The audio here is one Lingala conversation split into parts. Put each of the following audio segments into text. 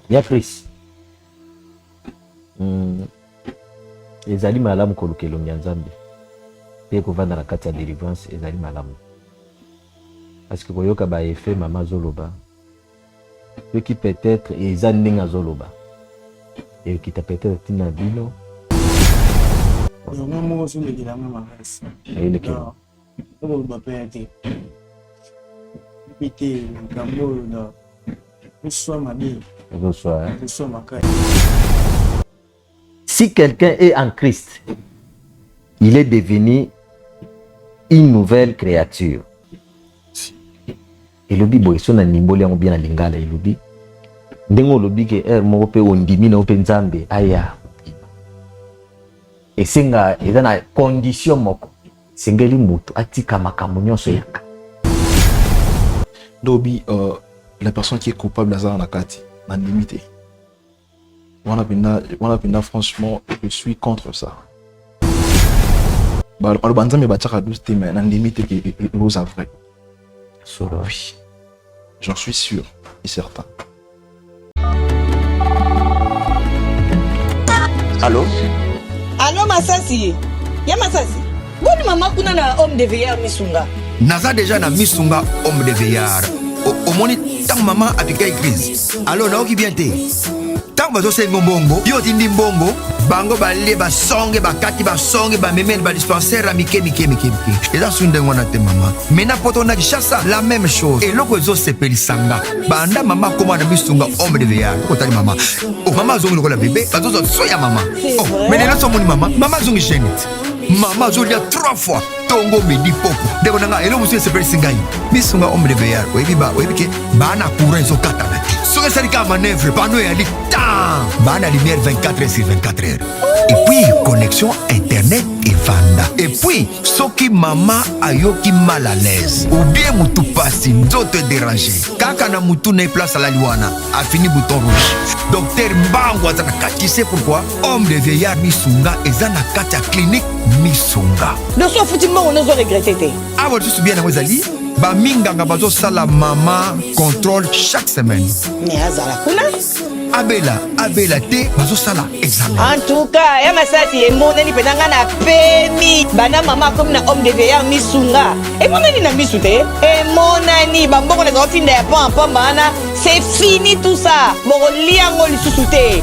ya Chris ezali malamu koluka elongi ya Nzambe mpe kovanda na kati ya délivrance ezali malamu parce que koyoka ba effet mama azoloba soki peut-être eza ndenge azoloba ekita peut-être tina bino Yango moko so lekelanga makasi. ayelekela Oyo bapeya te. Pite makambo oyo na kuswa mabe. ezoswa Kuswa makasi. si quelqu'un est en Christ il est devenu une nouvelle créature elobi boye so na nimboli yango bien na lingala elobi ndenge olobi ke moko mpe ondimi na yo mpe Nzambe aya esenga eza na condition moko sengeli moto atika makambo nyonso yaka Dobi, la personne qui est coupable d'Azar Nakati, n'a limité. Franchement, je suis contre ça. Le banzam est battu à 12 mais n'a limité qui est rose à vrai. Oui, j'en suis sûr et certain. Allô? Allô, Masasi? Ya Masasi? Boni mama kuna na homme de veillard Misunga. Naza déjà na Misunga homme de veillard. Au moni tant maman a piqué crise. Allô, na oki bien te. Tant bazo se ngombongo, yo tindi mbongo, bango balé ba songe ba kati ba songe ba memel ba dispensaire mike. Et là sunde ngona te maman. Mena poto na kishasa la même chose. Et loko zo se pelisanga. Banda mama koma na Misunga homme de veillard. Ko tali mama. Oh mama zongi lokola bébé, bazo zo soya mama. Oh, mais là so moni mama zongi génite. Maman zo lia 3 fois. Tongo midi poko. Deko nanga elo musu se pelisanga. Misunga homme de veillard. Webi ke bana courant zo kata na. Soke sarika manœuvre pano ya lik. Bana lumière 24 heures sur 24 heures. Et puis connexion internet et vanda. Et puis soki mama ayoki mal à l'aise ou bien mutu pasi nzoto déranger. Kaka na mutu na place à la liwana a fini bouton rouge. Docteur Mbango azana kati. Tu sais pourquoi? Homme de veillard Misunga ezana kati ya clinique Misunga. Ne sois foutu on ne regretter te. Ah ouais, tu sais bien na wezali. Ba minganga bazo sala mama contrôle chaque semaine. Mais azala kuna. Abela te bazo sala examen. En tout cas, ya Masasi e monani penanga na pemi. Bana mama comme na homme de veillard Misunga. E monani na misu te. E monani bamboko na zo finda ya pam bana. C'est fini tout ça. Boko liango lisusu te.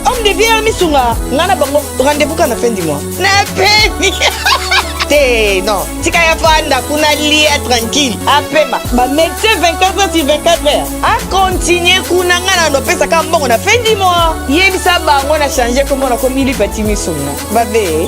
Homme de veillard Misunga. Ngana bango rendez-vous quand la fin du mois. Na pemi. Non, tika ya fanda kuna lia tranquille. Apema, ba médecin 24 heures sur 24 heures. A continuer kuna ngana no pesa ka mbongo na fin du mois. Yebisa bango na changer comme on a commis li petit Misunga. Babe.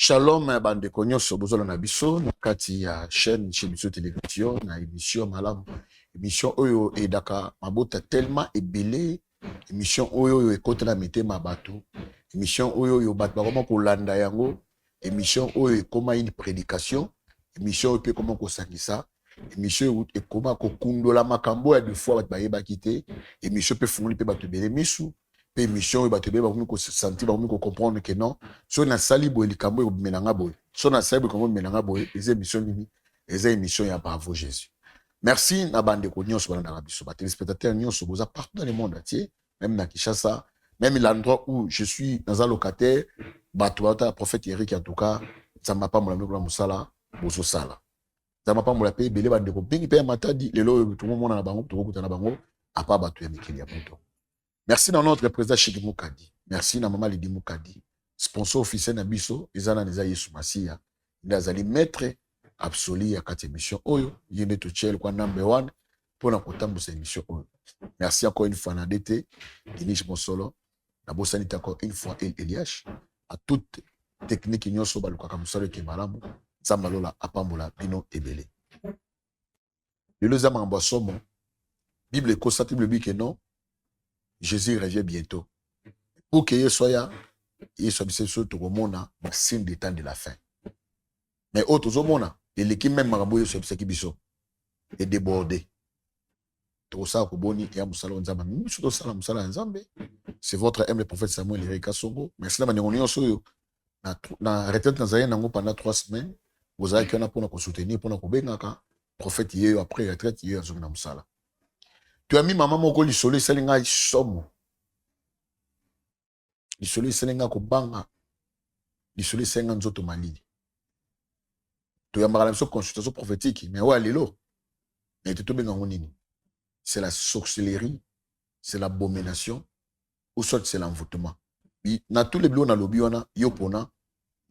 Shalom bande nyonso bozolo na biso na kati ya chaîne chez biso télévision na émission malamu émission oyo edaka mabota tellement ebele émission oyo ekotela mitema bato émission oyo bato bakoma kolanda yango émission oyo ekoma une prédication émission oyo pe koma kosangisa émission ekoma kokundola makambo ya de fois bato bayebaki te émission pe fungoli pe bato ebele misu pe émission oyo bato ebele bakomi kosentir bakomi kocomprendre que non so na sali boye likambo ekomelanga boye so na sali boye likambo ekomelanga boye eza émission nini eza émission ya Bravo Jésus. Merci na bandeko nyonso balandaka biso batelespectateurs nyonso boza partout dans le monde entier, même na Kinshasa, même l'endroit où je suis dans un locataire bato bata prophète Eric en tout cas nzamba pa mola mekula musala bozo sala nzamba pa mola pe belé bandeko bingi pe matadi lelo tout monde na bango tout kutana bango apa bato ya mikili ya poto. Merci dans notre président Chiki Mukadi, merci na maman Lidi Mukadi, sponsor officiel na biso ezana neza Yesu Masia ndazali maître absolu ya kati émission oyo yende to chel kwa number 1 pour na kotambusa émission oyo. Merci encore une fois na DT Dinish Mosolo na bosani encore une fois Eliash à toute technique nyonso balukaka musalo ke malamu nzambalola apambola bino ebele. Le zama mbosomo Bible constate Bible que non Jésus revient bientôt. Pour que il soit surtout au monde un signe des temps de la fin. Mais autres au monde et l'équipe même marabout sur ce qui biso est débordé. Tout ça pour boni et amusalo nzamba surtout ça musala nzambe. C'est votre aime le prophète Samuel Erika Songo. Merci na manionio soyo na retraite na zaye nango pendant 3 semaines. Vous avez qu'on a pour nous soutenir pour nous kubengaka prophète yeye après retraite yeye azonga na musala. Tu as mis maman moko lisolo selinga somo. Lisolo selinga ko banga. Lisolo selinga nzoto malili. Tu as marre sur consultation prophétique mais ouais lelo. Mais tu te benga ngonini. C'est la sorcellerie, c'est l'abomination ou soit c'est l'envoûtement. Na tous les blocs na lobiona yopona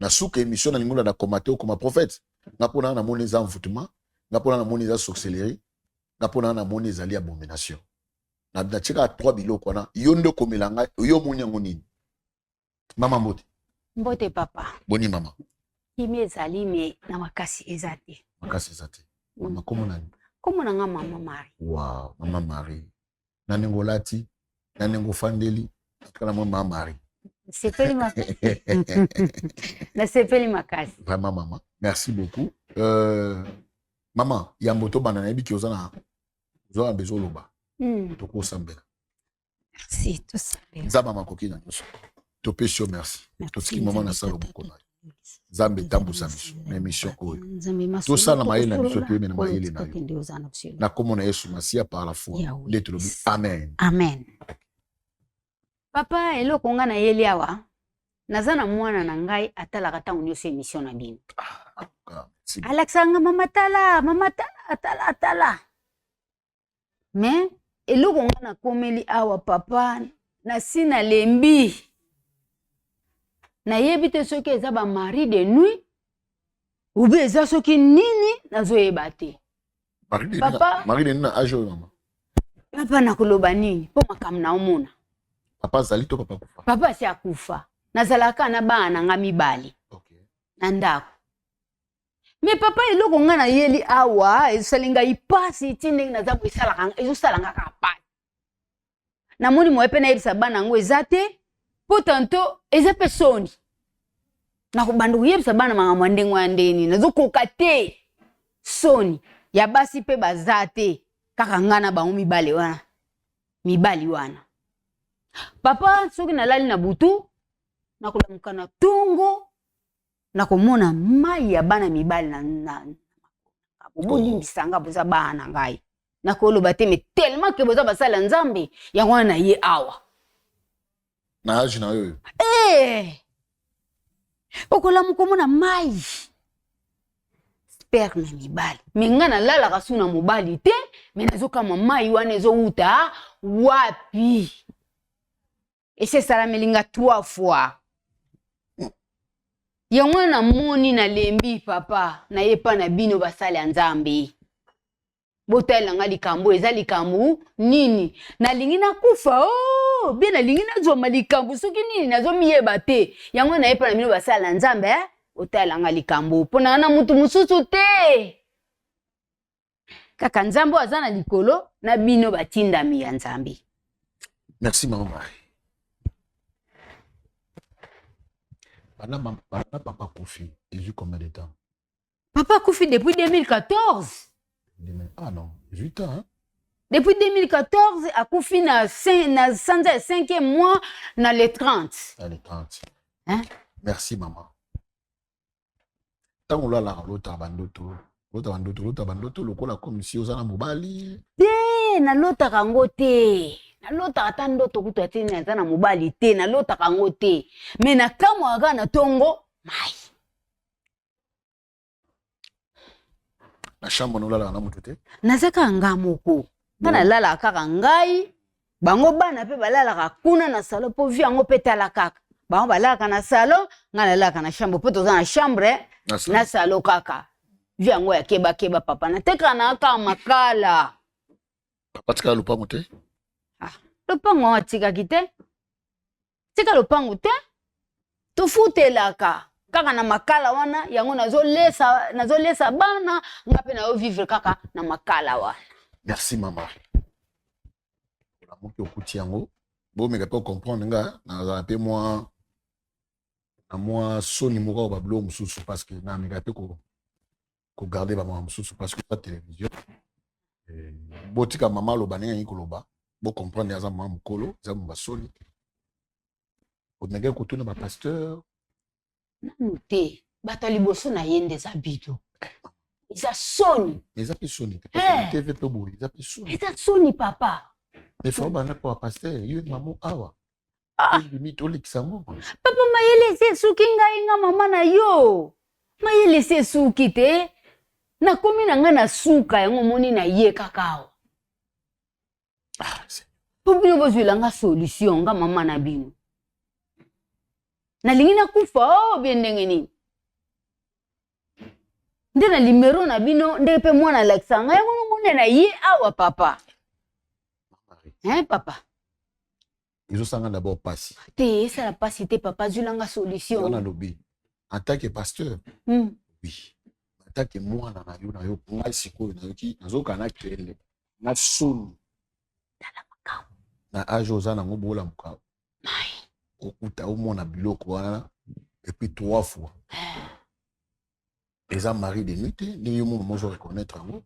na souka émission na lingola na komate comme prophète. Na pona na moni za envoûtement, na pona na moni za sorcellerie. Napona na moni ezali abomination. Na chika 3 biloko na yondo komelanga yo moni yango nini. Mama mbote. Mbote papa. Boni mama. Kimi ezali me na makasi ezate. Makasi ezate. Mama komo nani? Komo na nga mama Marie. Wow, mama Marie. Nanengo lati, nanengo fandeli, kala mama Marie. Sepeli makasi. Na sepeli makasi. Vraiment maman. Merci beaucoup. Maman, il y a un moto banana qui vous a besoin de loba. Toko sambela. Merci, tout ça. Nzamba makoki na nyoso. Topesio merci. Tout ce qui maman na sala beaucoup na. Zambe tambusa biso na émission oyo. Tout ça na maye na biso te na maye na yo. Na komona Yesu Masia par la foi. Leto lobi. Amen. Amen. Papa eloko nga na yeli awa. Nazana mwana na ngai atalaka tango nyonso émission na bino. Alexanga mama tala atala. Mais eloko nga na komeli awa papa na sina lembi. Na yebi te soki eza ba mari de nuit ou bien eza soki nini nazo yeba te. Papa mari de nuit na ajo mama. Papa na koloba nini po makam na omona. Papa zali to papa kufa. Papa si akufa. Nazalaka na bana nga mibali. Okay. Na ndako. Mais papa eloko nga na yeli awa esalinga ipasi tinde na zabu isalaka ezosalanga kapa. Na moni moepe na yebisa bana ngo ezate po tanto eza pesoni. Na kubandu yebisa bana manga mwandengo andeni nazokoka te soni ya basi pe bazate kaka ngana ba mibali wana. Papa soki nalali na butu na kulamuka na tungo na komona mai ya bana mibali na boni bisanga boza bana ngai na koloba te me tellement que boza basala nzambe ya wana ye awa na age na yo okola mukomona mai sperme mibali menga na lala kasuna mobali te me nazoka mai wana ezo uta wapi et c'est ça la melinga 3 fois. Yango na moni na lembi papa na yepa na bino basale nzambe. Botela nga likambo eza likambo nini na lingi na kufa bien na lingi na zoma likambo soki nini nazo miyeba te yango na yepa na bino basale nzambe otalanga likambo pona na mutu mususu te kaka nzambe aza na likolo na bino batindami ya nzambe. Merci maman Marie. Papa Kofi, il a combien de temps? Papa Kofi depuis 2014. Ah non, 18 ans, hein? Depuis 2014, à Kofi na 5e mois, na les 30. À les 30. Hein? Merci maman. Tant on l'a là, l'autre bandoto, le coup la commission aux mobali. Te, na l'autre rangote. Na l'autre attendo to kutu atini na mobali te, na l'autre rangote. Mais na kamo aga na tongo, mai. La chambre nous là na mutote. Nazaka ngamoko. Kana lala kaka ngai. Bango bana pe balala kuna na salon po vi ango petala kaka. Bango balala na salon, ngana lala na chambre po toza na chambre, na salon kaka. Vi ango ya keba papa na teka na aka makala. Papa tika lupango te? Ah, lupango atika kite. Tika lupango te. Tufutelaka. Kaka na makala wana yango nazolesa bana ngape na yo vivre kaka na makala wana. Merci maman. La moki okuti yango. Bo me pas comprendre nga na pe moi soni moko ba blo mususu parce que na me pe ko garder ba mama mususu parce que la télévision. Botika mama lo banenga yikoloba. Bo comprendre ya za mama mukolo, za mba soni. O nenge ko tuna ba pasteur. Te bato liboso na yende za bido. Isa soni. Isa soni. TV pe bo, isa soni. Isa soni papa. Mais faut bana pour pasteur, yo maman awa. Limite o leksango. Papa mayele se suki nga mama na yo. Mayele se suki te. Na komi na nga na suka yango moni na ye kakao. Ah, c'est. Po bino bozwela nga solution nga mama na bino. Na lingina kufa bien ndenge nini. Nde na numero na bino nde pe mwana Alexanga yango mone na ye awa papa. Papa. Ils ont sanga d'abord passé. Te ça la passé te papa zulanga solution. On a lobby. En tant que pasteur. Oui. En tant que moi na yo ngai siko na yoki nazoka na kele. Na sunu. Na ajoza na ngobola mukao. Mai. Okuta omona biloko wana et puis 3 fois. Les mari de nuit, ne mo mozo reconnaître ngo.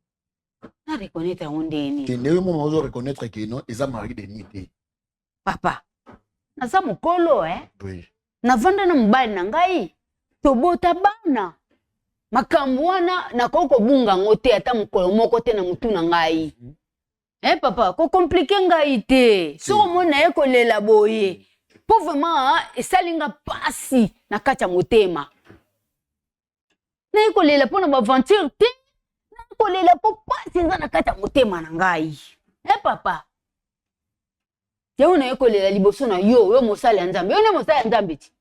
Na reconnaître ngo ndeni. Que ne mo mozo reconnaître que non, les mari de nuit. Papa. Na za mukolo Oui. Na vanda na mbali na ngai. Tobota bana. Makambo wana na koko bunga ngote ata mukolo moko te na mutu na ngai. Papa, ko compliquer ngai te. So mona e kolela boye. Po vraiment esalinga pasi na kati ya motema. Na ikolela pona ba aventure te. Na ikolela po pasi nza na kati ya motema na ngai. Papa. Yao na ikolela liboso na yo mosali ya Nzambe. Yo ne mosali ya Nzambe ti.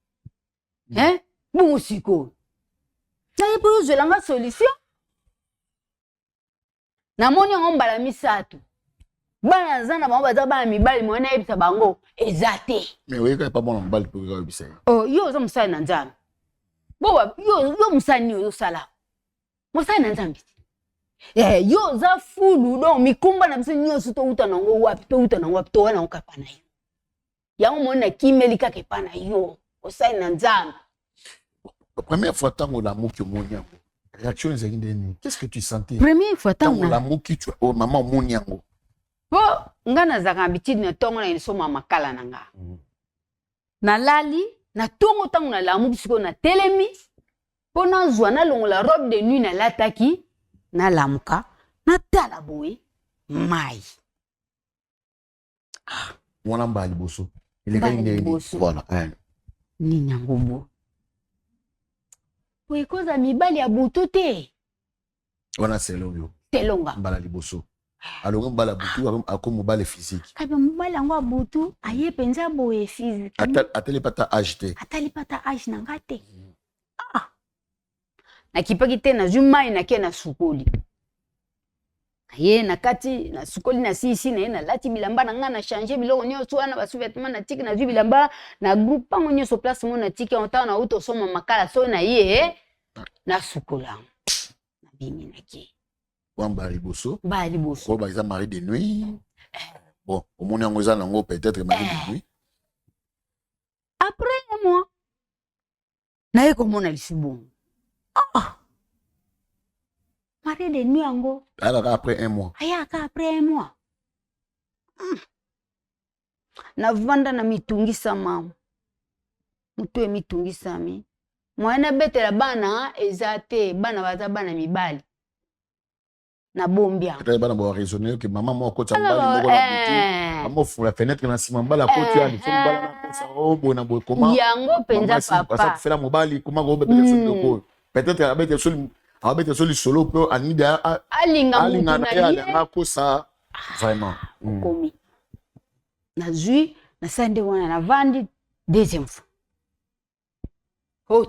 Bungu siko. Na yepo yo zelanga solution. Na moni ngo mbala misato. Bana zana bango baza bana mibali mwana yebisa bango ezate. Mais oui ka pas bon mbali pour yebisa. Oh yo za musali na Nzambe. Boba yo musani yo sala. Musali na Nzambe. Yo za fulu don mikumba na biso nyoso to uta nango wapi to wana okapa na yo. Yango mona kimeli kake pa na yo. Osali na Nzambe. La première fois tango la moki moniango. Réaction ezali ndeni. Qu'est-ce que tu sentais? Première fois tango la moki tu oh maman moniango. Po ngana zaka habitude na tongo na insoma makala nanga. Na lali na tongo tango na lamu bisiko na telemi po na zwa na longola robe de nuit na lataki na lamuka na tala boy mai. Mwana mbali boso. Ile kali ndeni. Voilà. Ni nyangubo. Po ikoza mibali ya butu te. Wana selo yo. Telonga. Mbala liboso. Alors mbala butu ako mobile physique. Kabe mbala ngo butu aye penza boye physique. Ateli pata agité. Atali pata age na ngate. Na kipaki te na zumai na ke na sukoli. ye na kati na sukoli na sisi na ye na lati bilamba na nga na changer biloko nyonso wana ba sous-vêtements na tiki na zwi bilamba na groupe pango nyonso place mo na tiki on ta na uto soma makala so na ye na sukola na bimi na ki Wamba liboso ba liboso ko ba za mari de nuit bon au monde yango za nango peut-être mari de nuit après moi na ye komona lisibongo mari de nuit yango alors après un mois ayaka après un mois na vanda na mitungisa mama mutu emitungisami mwana betela bana eza te bana baza bana mibali na bombia peut-être bana ba raisonner que maman moko ta mbali moko na butu maman fou la fenêtre na sima mbala koti ya fo mbala na sa obo na boy comment yango penza papa ça fait la mobali comment go bete sur peut-être avec sur solo peu anida alinga mutu na alinga ko ça vraiment komi na zui na sande wana na vandi deuxième fois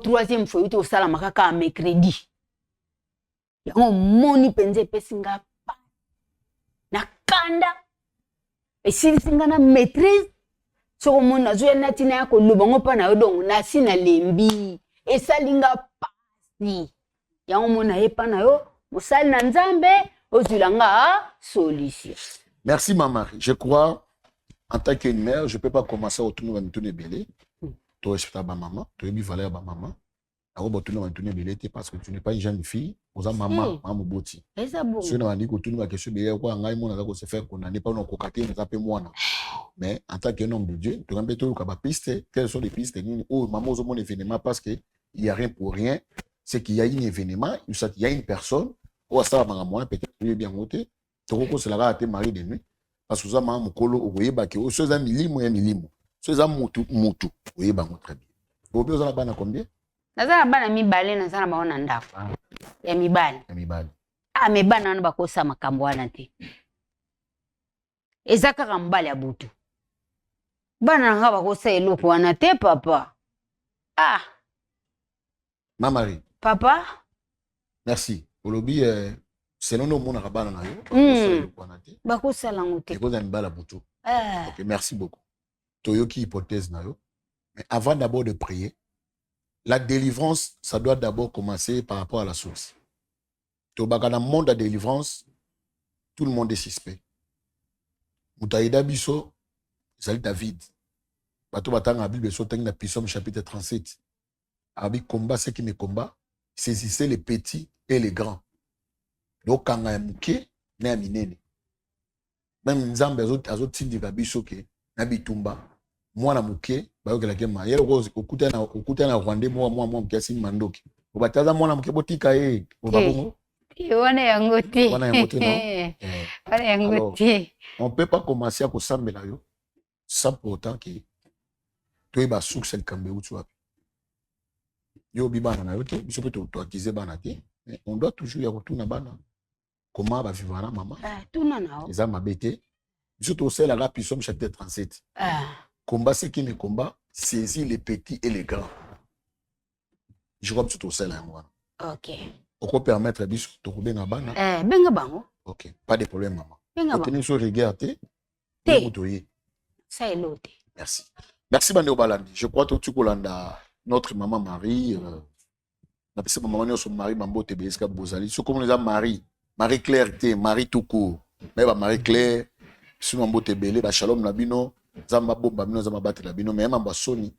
troisième fois uto sala makaka mercredi yango moni penze pesinga pa na kanda esilisinga na maîtrise soko moni na zui na tina yako lubango pa na yodongo na sina lembi esalinga pasi yango mona yepa na yo mosali na nzambe ozulanga solution. Merci maman, je crois en tant qu'une mère, je peux pas commencer à retourner dans le belé. Tu respectes ma maman, tu es valeur ma maman. Alors retourner dans le belé parce que tu n'es pas une jeune fille, aux maman, maman boti. Eza bon. Si on a dit que tu n'as pas question belé quoi, ngai mona ko se faire qu'on n'est pas non cocaté, mais ça peut moi. Mais en tant qu'un homme de Dieu, tu remets tout le piste, quelles sont les pistes oh maman au mon événement parce que il y a rien pour rien, c'est qu'il y a un événement, il y a une personne, ou ça va moi peut-être bien monter. Tu c'est la te mari de nuit. Parce que ça m'a mokolo oyeba ke o soza milimo ya milimo soza mutu oyeba ngo très bien obi ozala bana combien nazala bana mibale nazala baona ndako ya mibale me bana wana bakosa makambo wana te eza kaka mobali ya butu bana nanga bakosa eloko wana te papa ma mari papa merci olobi selon nos mona rabana na yo bakosala ngo te ekoza mibala butu ok merci beaucoup toyoki hypothèse na yo mais avant d'abord de prier la délivrance ça doit d'abord commencer par rapport à la source tobaka na monde de délivrance tout le monde est suspect mutaida biso ezali David bato batanga Bible so tangi na Psaume chapitre 37 abi combat ceux qui me combat saisissez les petits et les grands donc kanga ya muke na ya minene même nzambe azotindika biso ke na bitumba mwana muke bayokelake mayele okuta na rwande mwa muke asini mandoki obataza mwana muke botika ye obabongo wana yango te wana yango te non wana yango te on peut pas commencer à kosambela yo sans pourtant que toyeba succès likambe uti wapi yo bibana na yo te biso pe toakize bana te mais on doit toujours ya kotuna bana comment va vivre na maman tuna nao eza mabe te biso tosalaka Psaume chapitre 37 combat ce qui me combat saisit les petits et les grands je crois que tu osala yango wana ok oko permettre biso tokobenga bana benga bango ok pas de problème maman benga bango oteni so regarder te motoye ça elote merci bande obalandi je crois que tu kolanda notre maman Marie na pesa maman nyonso Marie mambote beska bozali so comme les Marie Claire te Marie tout court mais ba Marie Claire sino mambote belé ba shalom na bino zamba bomba bino zamba battre la bino mais mamba soni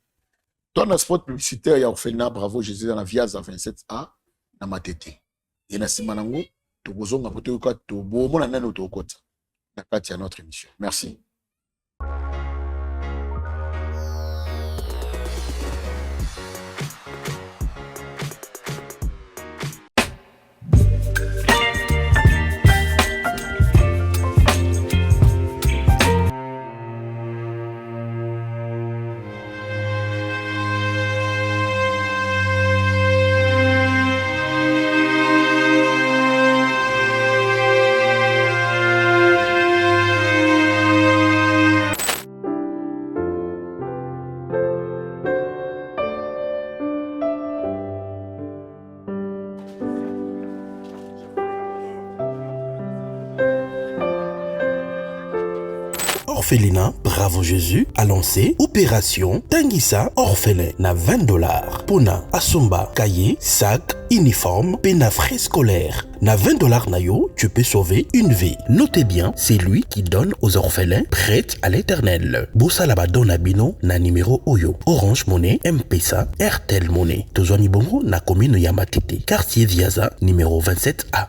toi na spot publicitaire ya orphelinat bravo Jésus dans la Viaza 27A na matete et na simanango to bozonga poto ko to bomona nano to kota na kati ya notre émission merci. Orphelinat Bravo Jésus a lancé Opération Tangisa Orphelin na $20. Pona Asomba, cahier, sac, uniforme, pena frais scolaire. Na $20 nayo, tu peux sauver une vie. Notez bien, c'est lui qui donne aux orphelins prêts à l'éternel. Bossa Laba Donabino na numéro Oyo. Orange Monnaie, M-Pesa, Airtel Monnaie. Tozwami Bongo na commune Yamatete. Quartier Viaza, numéro 27A.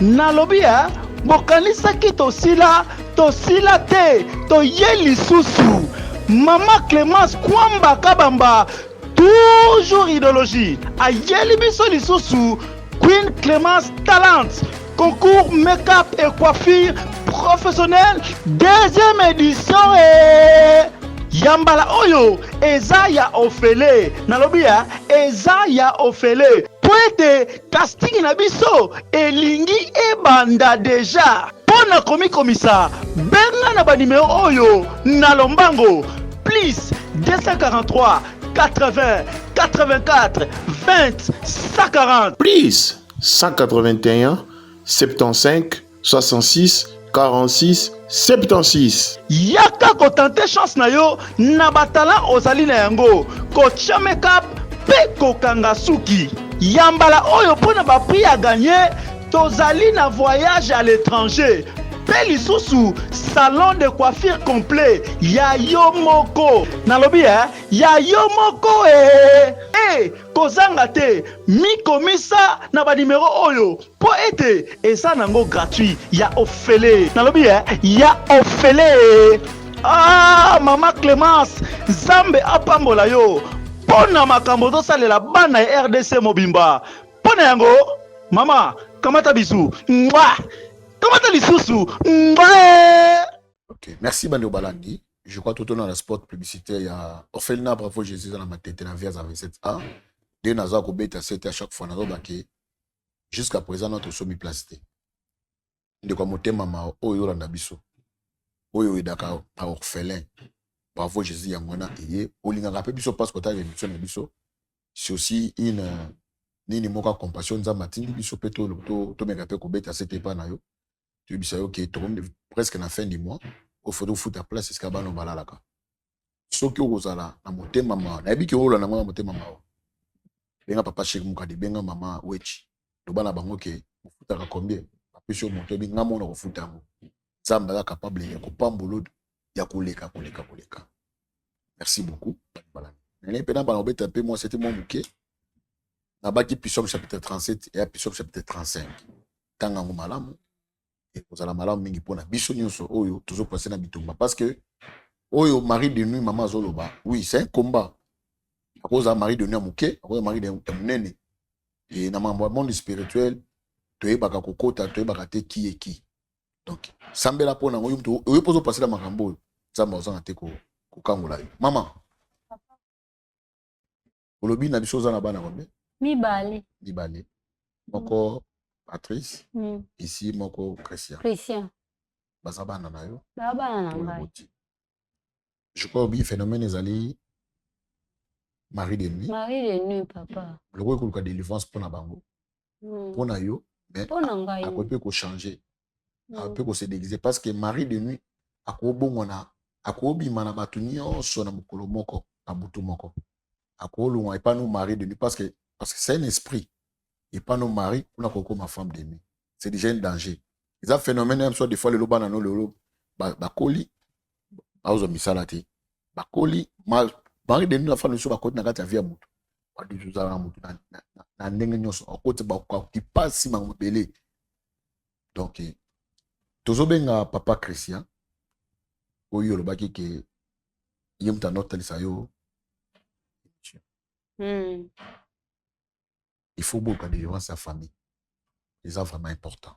Nalobia, bokanisaki tosila te, toye lisusu. Mama Clémence Kwamba Kabamba, toujours idéologie. Ayeli biso lisusu, Queen Clémence Talent, concours make-up et coiffure professionnel, deuxième édition Yambala Oyo, eza ya ofele. Nalobia, eza ya ofele. Poete casting na biso elingi ebanda deja. Pona komi komisa, benga na ba numéro oyo na lombango. Plus 243 80 84 20 140. Plus 181 75 66 46 76. Yaka ko tenter chance na yo na batala ozali na yango. Kocha make-up pe kokanga suki. Yambala oyo pona ba prix à gagner, tozali na voyage à l'étranger. Pe lisusu salon de coiffure complet ya yo moko. Nalobi ya yo moko kozanga te mi komisa na ba numéro oyo po ete eza nango gratuit ya ofele. Nalobi ya ofele. Ah mama Clémence Zambe apambola yo. Pona makambo tosalela bana ya RDC mobimba. Pona yango mama kamata bisu. Mwa kamata lisusu. Mwa. Ok, merci Bando Balandi. Je crois tout au long de la spot publicitaire, il y a Orphelinat Bravo Jésus dans la maternité dans Viaz à 27A. Dès Nazar Kobet à 7 à chaque fois, Nazar Baké. Jusqu'à présent, notre somme est placé. De quoi monter maman, Oyo Randabiso. Oyo Edaka, Orphelin. Bravo Jésus Yangona. Et Olinga rappelle Biso parce que tu as l'émission de Biso. C'est aussi une. Ni moka compassion, nous avons Biso Peto, to me rappelle Kobet à 7 épa nayo. Tu dis ça, ok, presque à la fin du mois. Au faut foutre à place, c'est ce qu'il y a dans le ce qui est là, na moté maman, na biki ola na moté maman. Benga papa chez Mukadi, benga maman wechi. Loba na bango ke, futa ka combien? Papa chez moto benga mona ko futa ngo. Zamba la capable ya ko pambolo ya koleka. Merci beaucoup. N'allez pas dans le peu moi c'était mon bouquet. Na baki Puissance chapitre 37 et Puissance chapitre 35. Tanga ngo malamu. Et vous allez malamu mingi pona biso nyonso oyo toujours passer na bitumba parce que oyo mari de nuit maman zoloba oui c'est un combat à cause d'un mari de nuit amuke à cause d'un mari de munene et na monde spirituel toye baka kokota toye baka te qui est qui donc sambela pona oyo mto oyo pozo passer la makambo zamba ozanga te ko kangola maman olobi na biso za na bana kombe mibale moko Patrice, ici, moko Christian. Bazabana na yo. Babana na ngai. Je crois que le phénomène est allé Marie de nuit. Marie de nuit, papa. Le roi de délivrance pour na bango. Pour na yo, mais à quoi peut changer. À quoi peut se déguiser parce que Marie de nuit à quoi bon on a à quoi bimana batunio so na mukolo moko na butu moko. À quoi l'on est pas nous Marie de nuit parce que c'est un esprit. Et pas nos maris, on a encore ma femme de nuit. C'est déjà un danger. Ils ont un phénomène, même soit des fois, le loba na no le bakoli, baozo misalati, bakoli, mari de nuit, la femme, le soir, bakoli, na gata via mutu. Pas du tout, na mutu, na ndenge nyonso, en côté, qui passe si ma belé. Donc, tozo benga papa Christian, oyo le baki ke, yem ta note lisayo. Il faut beaucoup de vivre sa famille. C'est vraiment important.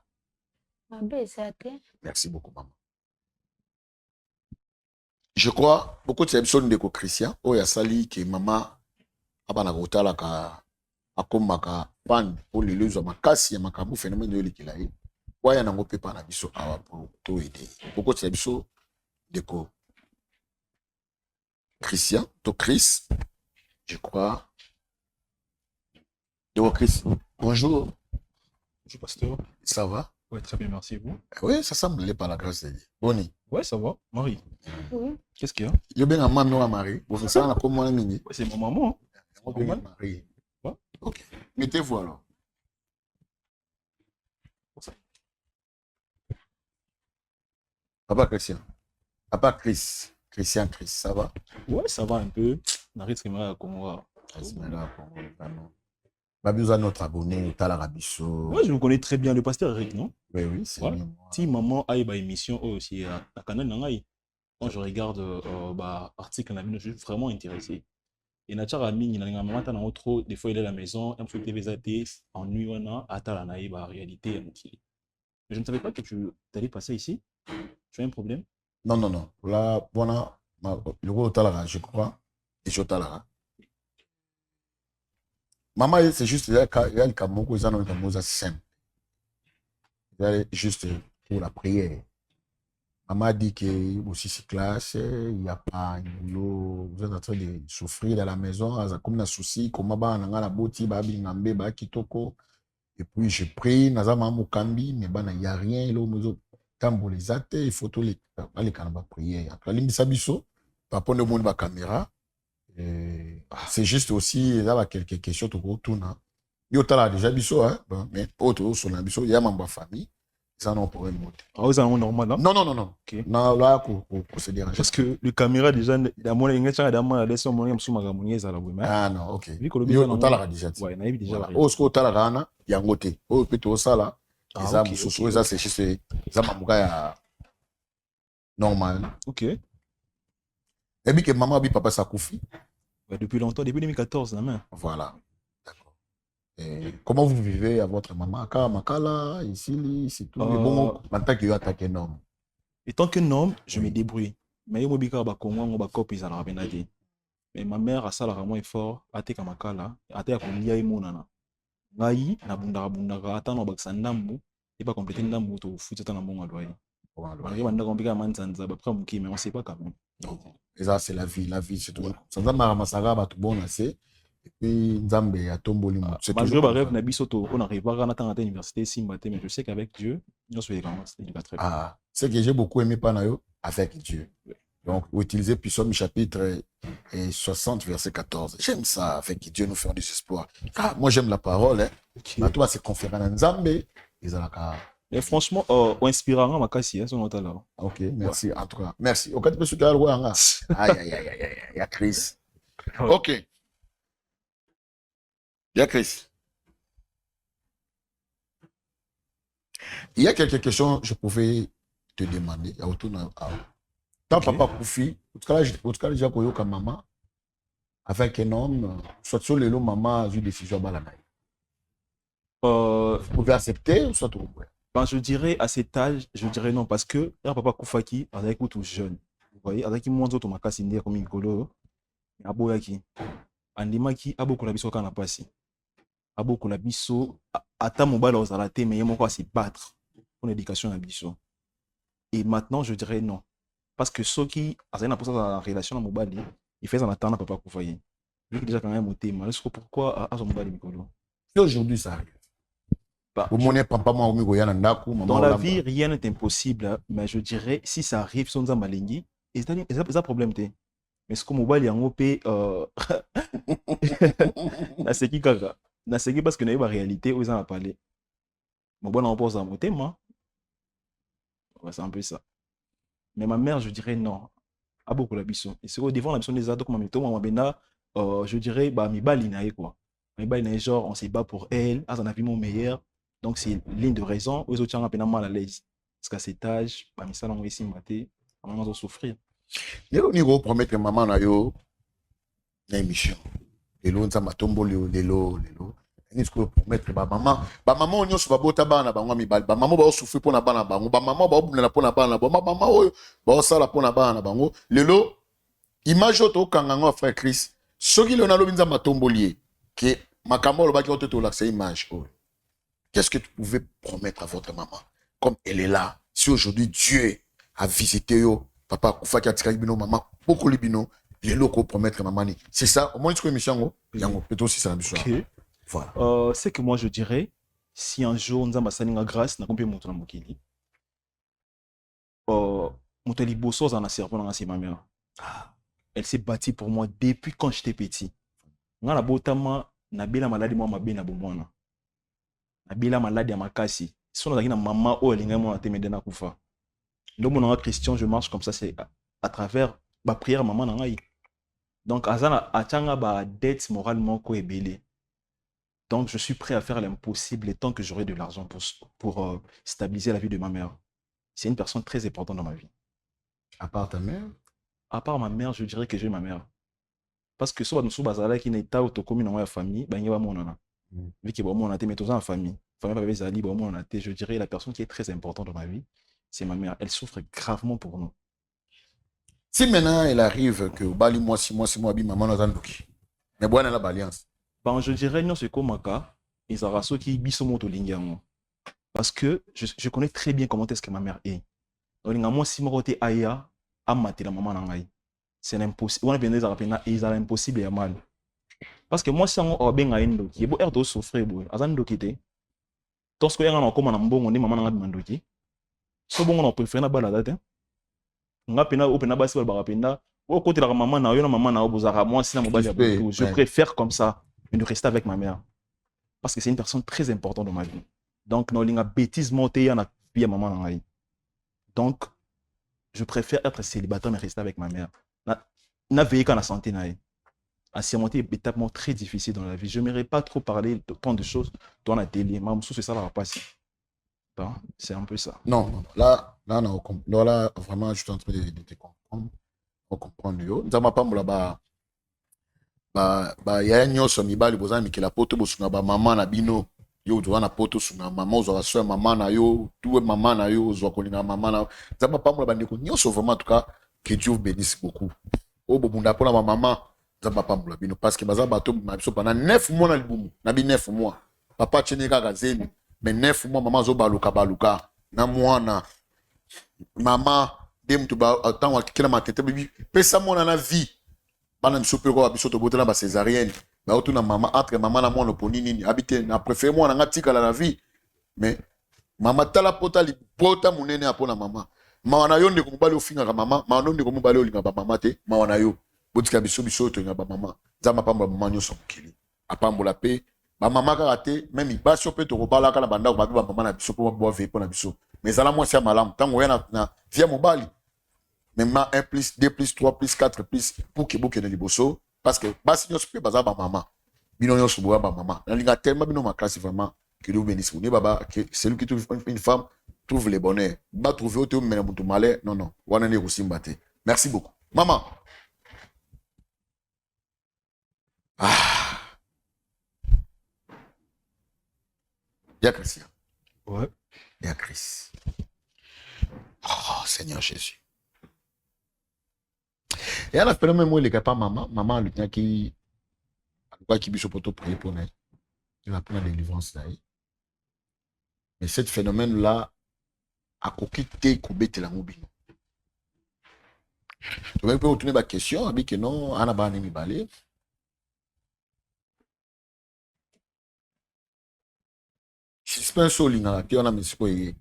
Merci beaucoup, maman. Je crois, beaucoup de ces personnes de Christian, oh, ya sali que maman, abana kotala ka, akomaka, pan, pour les leus, makasi, ya makabu, phénomène de l'équilibre. Ouais, ya nango pepa na biso, awa, pour tout aider. Beaucoup de ces personnes de Christian, to Chris, je crois. De Chris, bonjour. Bonjour, pasteur. Ça va? Ouais, très bien, merci. Et vous? Oui, ça semble par la grâce de Dieu. Boni. Ouais, ça va. Marie. Oui. Qu'est-ce qu'il y a? Yo ben maman moi Marie. Vous faites ça là comme moi mini. Ouais, c'est ma maman. Hein? Marie. Ouais. OK. Mettez-vous alors. Papa Christian. Papa Chris. Christian Chris, ça va? Ouais, ça va un peu. Marie Trimera à Congo. Babouza notre abonné, Talarabiso. Ouais, je vous connais très bien le pasteur Eric, non? Oui, oui, c'est ouais. Si maman a une émission aussi à Canal Nangaï, quand je regarde article, je suis vraiment intéressé. Et Natchara Ming, il a maman trop, des fois il est à la maison, il me fait en nuit, à Talanaï, réalité. Mais je ne savais pas que tu allais passer ici. Tu as un problème? Non, non, non. Là, voilà, le gros Talara, je crois, et je Talara. Maman, c'est juste, il y a le Kamoko, ils en ont un Kamoko simple. Juste pour la prière. Maman dit que aussi c'est classe, il n'y a pas un boulot, vous êtes en train de souffrir dans la maison, comme un souci, comme on a la beauté, kitoko. Et puis je prie, Nazama Mukambi, mais il n'y a rien, il faut tous les prier. Papa ne montre pas caméra. C'est juste aussi, il y a quelques questions tout retourner. Il y a déjà biso, mais autre sur la biso, il y a ma famille. Ça non pour une moto. Ah, vous avez normal là? Non, non, non, non. Okay. Non, là, pour se déranger. Parce que le caméra déjà, la monnaie, il y a ah non, ok. Il y a déjà. Ouais, il y a déjà. Au score, il y a il y a un côté. Au plutôt ça là. Ça, c'est juste ça, ma normal. Ok. Et puis que maman et papa ça koufi. Depuis longtemps, depuis 2014, la main. Voilà. Et comment vous vivez à votre maman? Makala, ici, c'est tout. Mais bon, en tant que attaqué un homme. Et tant qu'un homme, je me débrouille. Mais mais ma mère a ça vraiment fort. Ate kamakala, ate a kolia imonana. Ngai na bundara ata no baksa ndambu, et pas compléter ndambu to futa na monga doye. Malgré banda komplika manzanza ba prendre mais on sait pas quand même. Et ça c'est la vie c'est tout. Sans ma masara ba tout bon assez. Et puis Nzambe a tomboli. Malgré ba rêve na biso to on arrive pas à à l'université Simbate, mais je sais qu'avec Dieu, on se fait vraiment il va très bien. Ah, ce que j'ai beaucoup aimé Panayo avec Dieu. Donc, vous utilisez Psaume chapitre 60, verset 14. J'aime ça, avec Dieu nous fait du espoir. Ah, moi, j'aime la parole. Hein. Okay. Toi, c'est conférant en Nzambe. Et franchement, inspirant, ma cassie, son autre là. Ok, merci. Ouais. En tout cas, merci. Au cas de ce cas, il y a Chris. Ok. Il y a Chris. Il y a quelques questions que je pouvais te demander. Tant papa Koufi, au cas déjà koyoka maman avec un homme, soit sur le lot maman a eu décision à la vous pouvez accepter ou soit tout. Ben, je dirais à cet âge, je dirais non parce que papa Koufaki avec tout jeune. Vous voyez, avec moi autres makasi ndé comme Nikolo, aboyaki. Andimaki aboko la biso kana pasi. Aboko la biso ata mobala ozala te mais yemo ko se battre pour l'éducation à biso. Et maintenant je dirais non. Parce que ceux qui ont une relation avec Mobali, ils font en attendant papa Koufaye. Lui qui déjà quand même au thème, pourquoi à son Mobali Mikolo? Aujourd'hui ça arrive. Dans la vie, rien n'est impossible, mais je dirais si ça arrive, son Zamalingi, c'est un problème. Mais ce que Mobali en OP, c'est qui kaka? C'est qui parce que nous avons la réalité où ils en ont parlé. Mobali en pose à mon thème. C'est un peu ça. Mais ma mère, je dirais non. A beaucoup la biso. Et c'est au devant la biso des ados comme je dirais, mi balinae quoi. Mi balinae genre, on se bat pour elle, on a vu mon meilleur. Donc c'est l'une de raison, aux autres, on a mal à l'aise. Parce qu'à cet âge, mi ça, on va essayer de mater, on va souffrir. Il y a un niveau pour mettre maman dans une émission. Lelo, on a tombo lelo. nini sikoyo promettre bamama nyonso babota bana na bango mibali bamama baosufri mpo na bana na bango bamama baobundela mpo na bana na bango bamama oyo baosala mpo na bana na bango lelo image oyo tokanga ngo frère Chris soki lelo nalobi nzambe atomboli ye ke makambo olobaki oyo te tolakisa image oyo qu'est-ce que tu pouvais promettre à votre maman comme elle est là si aujourd'hui Dieu a visité yo papa akufaki atikaki bino mama bokoli bino lelo ko promettre maman ni c'est ça au moins tu émission yango yango peut-être aussi ça la biso voilà c'est que moi je dirais si un jour nzamba salinga grâce na kompé moto na mokili moto liboso za na cerveau na c'est ma mère elle s'est battue pour moi depuis quand j'étais petit nga na botama na bela maladi moi mabe na bomwana na bela maladi ya makasi so na na maman o elinga mo na temede na kufa ndo mon Christian je marche comme ça c'est à travers ma prière maman na ngai donc azana atanga ba dette moralement ko ebele donc je suis prêt à faire l'impossible tant que j'aurai de l'argent pour stabiliser la vie de ma mère. C'est une personne très importante dans ma vie. À part ta mère? À part ma mère, je dirais que j'ai ma mère. Parce que si nous bazala qui n'est pas autocommune dans ma famille, ben il va mon ana. Vu que bon on a été mais tous en famille. Famille bébé Zali, bon on a été, je dirais la personne qui est très importante dans ma vie, c'est ma mère. Elle souffre gravement pour nous. Si maintenant elle arrive que bali moi 6 mois bi maman na zanduki. Mais bon la balance. Ben, je dirais non c'est comme Maka et Zaraso qui bisomo to lingiango. Parce que je connais très bien comment est-ce que ma mère est. Donc moi si moi côté aya amate la maman nangai. C'est impossible. On a bien des arapena et ils ont impossible et mal. Parce que moi si on benga indo qui bo erdo souffrir boy azando kité. Tout ce que on comme na mbongo ni maman nanga mandoki. So bongo on préfère na bala date. Nga pena o pena basi bala pena. Au côté de la maman na yo na maman na obozara moi si na mobali je préfère comme ça. De rester avec ma mère. Parce que c'est une personne très importante dans ma vie. Donc, non, il y a bêtise montée à ma maman. Donc, je préfère être célibataire mais rester avec ma mère. Na veillé qu'à la santé. À surmonter des étapes très difficiles dans la vie. Je n'aimerais pas trop parler de tant de choses dans la télé. Mais c'est ça la passe. C'est un peu ça. Non, là, vraiment, je suis en train de te comprendre. On comprend mieux. Nous n'avons pas là-bas. Ya nyonso mibali bozana mikela poto bosunga ba mama na bino yo doa na poto sunga mama ozo so mama na yo tuwe mama na yo ozo kolinga mama na zama pambola bandeko nyonso vraiment en tout cas que Dieu vous bénisse beaucoup o bobunda pona ba mama zama pambola bino parce que baza bato na biso pendant 9 mois na libumu na bi 9 mois papa tcheneka gazeli mais 9 mois maman zo baluka na mwana mama dem to ba tant kila matete bibi pesa mona na vie bana msope ko biso to botela ba césarienne ba otuna mama entre mama na mwana poni nini habité na préféré mwana nga tika la vie mais mama tala pota li pota munene apona mama mawana yo ndeko mobali ofinga ka mama mawana ndeko mobali olinga ba mama te mawana yo botika biso to nga ba mama nzama pamba mama nyoso mokili apambola pe ba mama ka raté même basi pe to kobala ka na banda ko ba mama na biso po bo ve po na biso mais zala moi sia malam tango ya na via mobali même 1 plus 2 plus 3 plus 4 plus pour que beaucoup de liboso parce que basi nyos pe baza ba mama bino nyos bo ba mama na linga tellement bino ma classe vraiment que Dieu bénisse vous baba que celui qui trouve une femme trouve le bonheur ba trouver auto mais mutu malé non wana ne kusimba te merci beaucoup maman ya Christian ouais ya Chris oh Seigneur Jésus. Et à la fin, même moi, il n'y a pas maman, le tient qui a qui biso poto prier pour elle. Il a pris la délivrance là. Mais ce phénomène-là a coquité koubete la mobile. Tu peux retourner ma question, avec que non, Anna ba nemi balé. Suspense au linga, puis on a mis quoi y.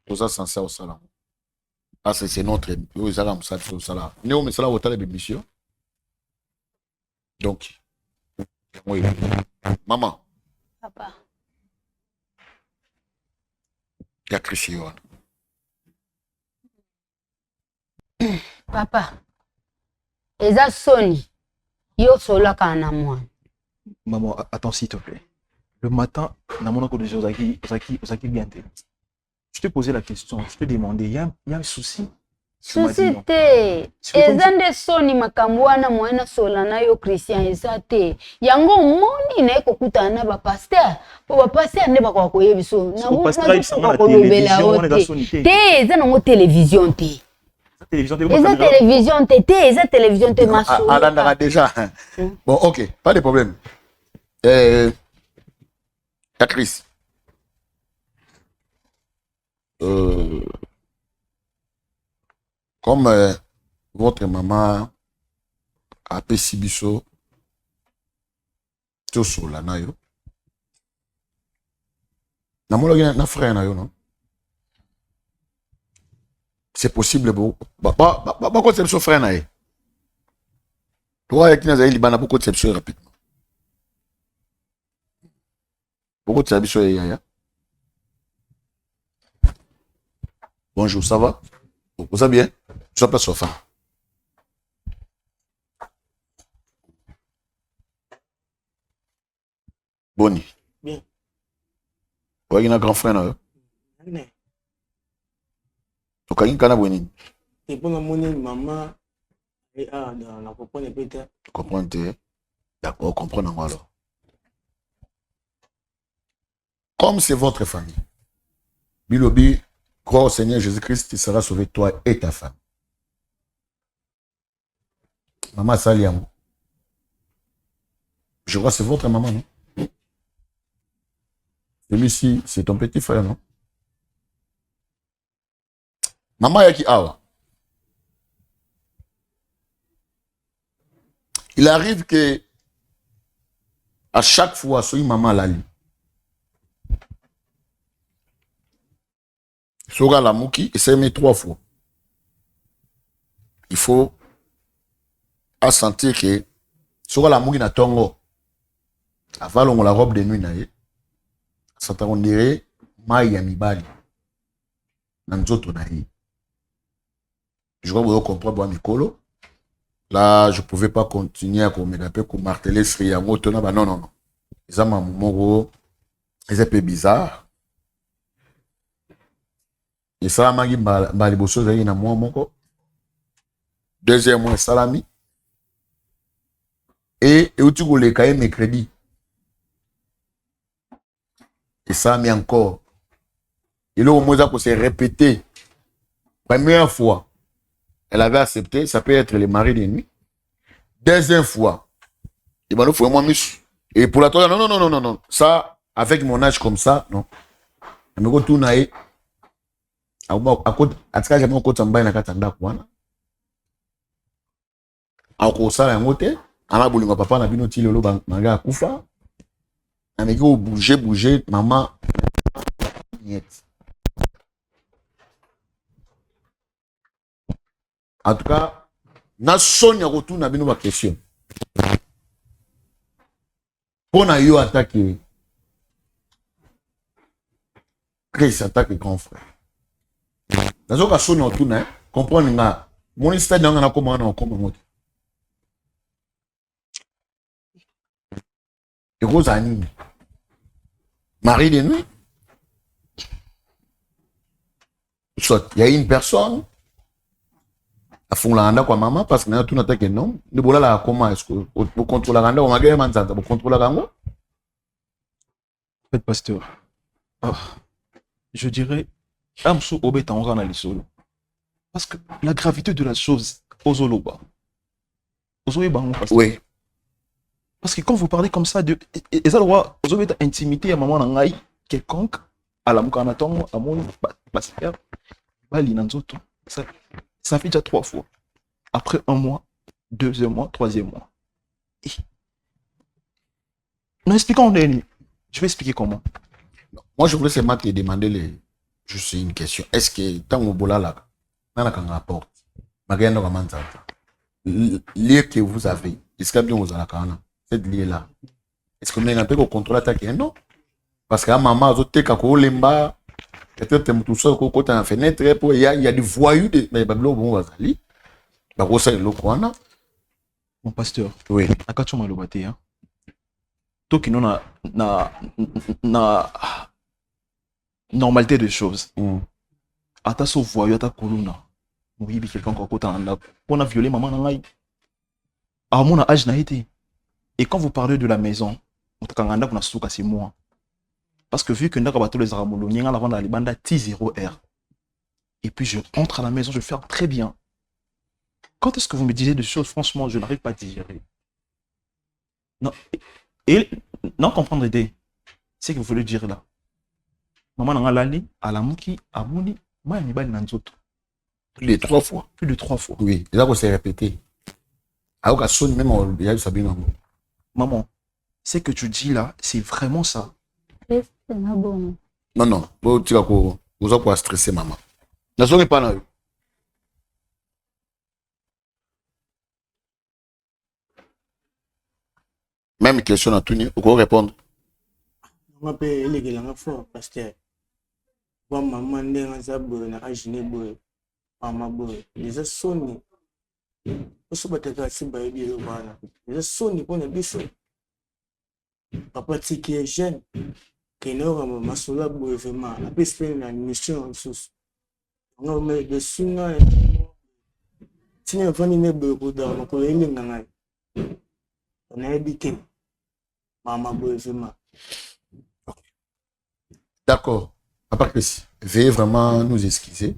Tout ça sans ça au salon. Ah, c'est notre ça. Néo, mais ça là, au travers de l'émission. Donc, oui. Maman. Papa. Il y a Christian. Papa. Eza Sony. Yo sola kana moi. Maman, attends s'il te plaît. Le matin, dans mon encore de Osaki bien. Je te posais la question, je te demandais, il y a un souci. susi te eza nde soni makambo wana moyena sola na yo Christian eza te yango moni na ekokutana na bapaster po bapaster nde bakoka koyebi so na kolobela yo te eza nango télévision te eza télévision te eza télévision te masu alandaka déjà bon ok pas de problème Chris comme votre maman a pesi biso tosola na yo namolaki na frère na yo non c'est possible bakotisa biso frère na ye toayaki nazali libanda bokotisa biso ye rapidement bokotisa biso ye yaya bonjour ça va vous allez bien sois pas sofa boni bien oyaki na grand frère na yo tokangi kana bweni et pour mon maman et dans la comprendre peut-être comprendre d'accord comprendre alors comme c'est votre famille bilobi crois au Seigneur Jésus-Christ, il sera sauvé toi et ta femme. Maman Saliam. Je crois que c'est votre maman, non? Celui-ci, c'est ton petit frère, non? Maman Yaki Awa. Il arrive que à chaque fois, soy maman lali. Soga la mouki, et c'est mis 3 fois. Il faut sentir que Soga la mouki na tongo. Avant la robe de nuit nae. Ça on dirait Maya Mibali. Nanzoto nae. Je crois que vous comprenez Mikolo. Là, je ne pouvais pas continuer à marteler Sri Yango. Non. Les amants Moro, c'est un peu bizarre. Et ça, Magi Baliboso, il y a moi, moko. Deuxièmement, salami. Et tu veux les cahiers mercredi. Et ça, mais encore. Et là, au moins, ça s'est répété. Première fois, elle avait accepté, ça peut être le mari de nuit. Deuxième fois, il m'a dit, faut moi, et pour la troisième, non. Ça, avec mon âge comme ça, non. Je me retourne à atika jamais okota mbai na katanda kwana akosala yango te ana bolingo papa na bino ti lelo banga akufa ameki o bouger maman niet en tout cas na sonya retourna bino ba question pona yo attaquer Chris attaque grand frère. Nazo ka sona otuna comprendre nga mon stade nga na koma na koma moto et Rosani mari de nuit soit il y a une personne a fond la anda kwa maman parce que na tuna take non ne bola la comment est-ce que pour contrôler la anda on magaya manzata pour contrôler la anda fait pasteur je dirais Amso obeta on rana lisolo. Parce que la gravité de la chose, Ozoloba. Oui. Parce que quand vous parlez comme ça de. Et ça, le roi, Ozobeta intimité à maman nangai, quelconque, à la moukanaton, à mon pasteur, balinanzoto. Ça fait déjà 3 fois. Après 1 mois, 2e mois, 3e mois. Et... Non, expliquons, je vais expliquer comment. Moi, je voulais seulement te demander juste une question. Est-ce que tant que vous avez un rapport, lié que vous avez, est-ce que vous avez cette liée-là? Est-ce que vous avez un peu de contrôle attaqué? Non. Parce que maman, vous avez lemba, peut-être tout ça, côté en fenêtre, il y a des voyous de mon pasteur. Oui. Akacho malobate, hein. Toi qui n'en na normalité des choses. Ata so voyou ata koluna. Oui, quelqu'un encore on a violé maman nangai. Ah, mon âge n'a été. Et quand vous parlez de la maison, c'est moi. Parce que vu que nous avons les Aramolo, nous avons la bande T0R. Et puis je entre à la maison, je ferme très bien. Quand est-ce que vous me disiez des choses, franchement, je n'arrive pas à digérer. Non, et non comprendre idée. C'est ce que vous voulez dire là. Maman n'a lali, à la mouki, à mouni, moi, il n'y a pas de Plus de 3 fois. Plus de 3 fois. Oui, et là, on s'est répété. Alors qu'à son même, on a eu Sabine. Maman, ce que tu dis là, c'est vraiment ça. Non, non. Tu vas vous stresser, maman. Ne soyez pas là. Même question à tout, vous pouvez répondre. Je m'appelle Elegela Fort, pasteur. Moi, maman, n'a pas na agine boy. Maman boy. Les sonni. Oso bataka simba yebi le bana. Les sonni pour ne biso. Papa tiki est jeune. Kenora mama sola boy vraiment. Après c'est une mission sous. On met de sunga. Tina fani ne boy ko da ko yemi ngai. On a habité. Maman boy vraiment. D'accord. Papa Chris, veuillez vraiment nous excuser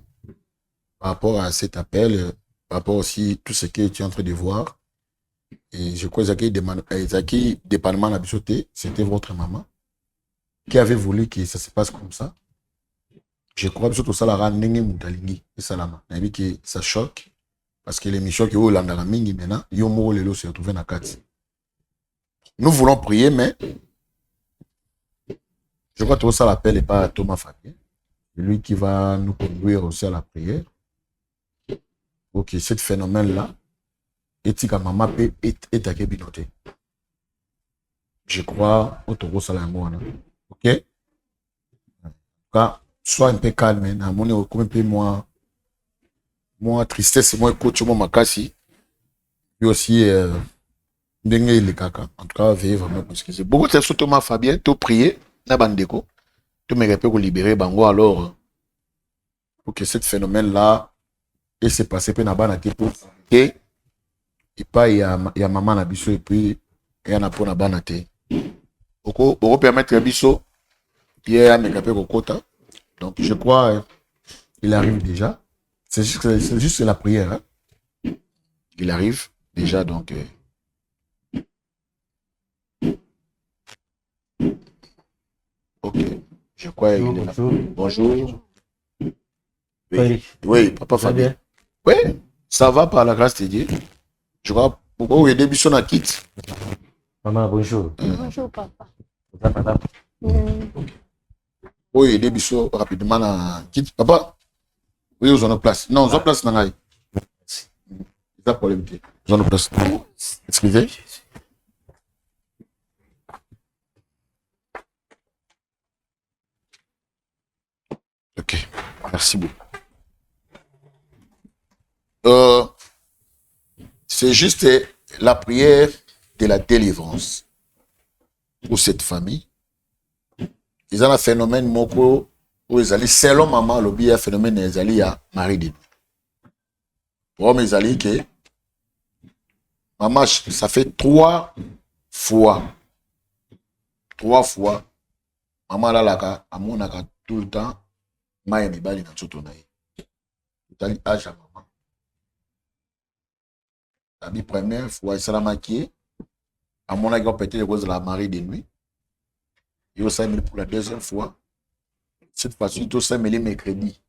par rapport à cet appel, par rapport aussi à tout ce que tu es en train de voir. Et je crois que département à Bissoté, c'était votre maman qui avait voulu que ça se passe comme ça. Je crois que tout ça la Nengi Moutalingi et Salama. Que ça choque parce que l'émission qui est au Landara Mingi maintenant, Yomo Lelo se retrouve dans 4. Nous voulons prier, mais je crois que ça l'appel et pas Thomas Fabien. C'est lui qui va nous conduire aussi à la prière. Ok, ce phénomène-là, Etika Mama est à Kebinoté. Je crois au Togo Salamona. Ok? Sois un peu calme. Comme un peu moins tristesse, moins coach, moins makasi. Puis aussi, les caca. En tout cas, veuillez vraiment excuser. Beaucoup de Thomas Fabien, tu prier. Na bandeko, tu me répètes pour libérer Bango alors pour que ce phénomène-là et s'est passé pe na bana te pour et pas il y a maman na biso et puis il y a na pour na bana te. Pour permettre biso il y a me capé kokota. Donc je crois il arrive déjà. C'est juste la prière. Hein? Il arrive déjà donc ok, je crois qu'il est là. Bonjour. Oui, papa Fabien. Oui, ça va par la grâce de Dieu. Je crois pourquoi vous aidez Bisson à quitter. Maman, bonjour. Bonjour, papa. Madame. Oui, aidez Bisson rapidement à quitter. Papa, oui, vous en avez place. Non, vous en place dans la. C'est ça pour l'éviter. Vous en avez place. Excusez. Ok, merci beaucoup. C'est juste la prière de la délivrance pour cette famille. Ils ont un phénomène moko où ils allaient selon maman le bien phénomène ils allaient à Marie de Pour ils allaient que maman ça fait 3 fois maman là là à mon tout le temps maï mi bali na tsoto na ye. Tali âge à maman. La première fois, il s'est maquillé. À mon avis, peut-être cause de la Marie de nuit. Il a s'est pour la deuxième fois. Cette fois-ci, il s'est mêlé mercredi.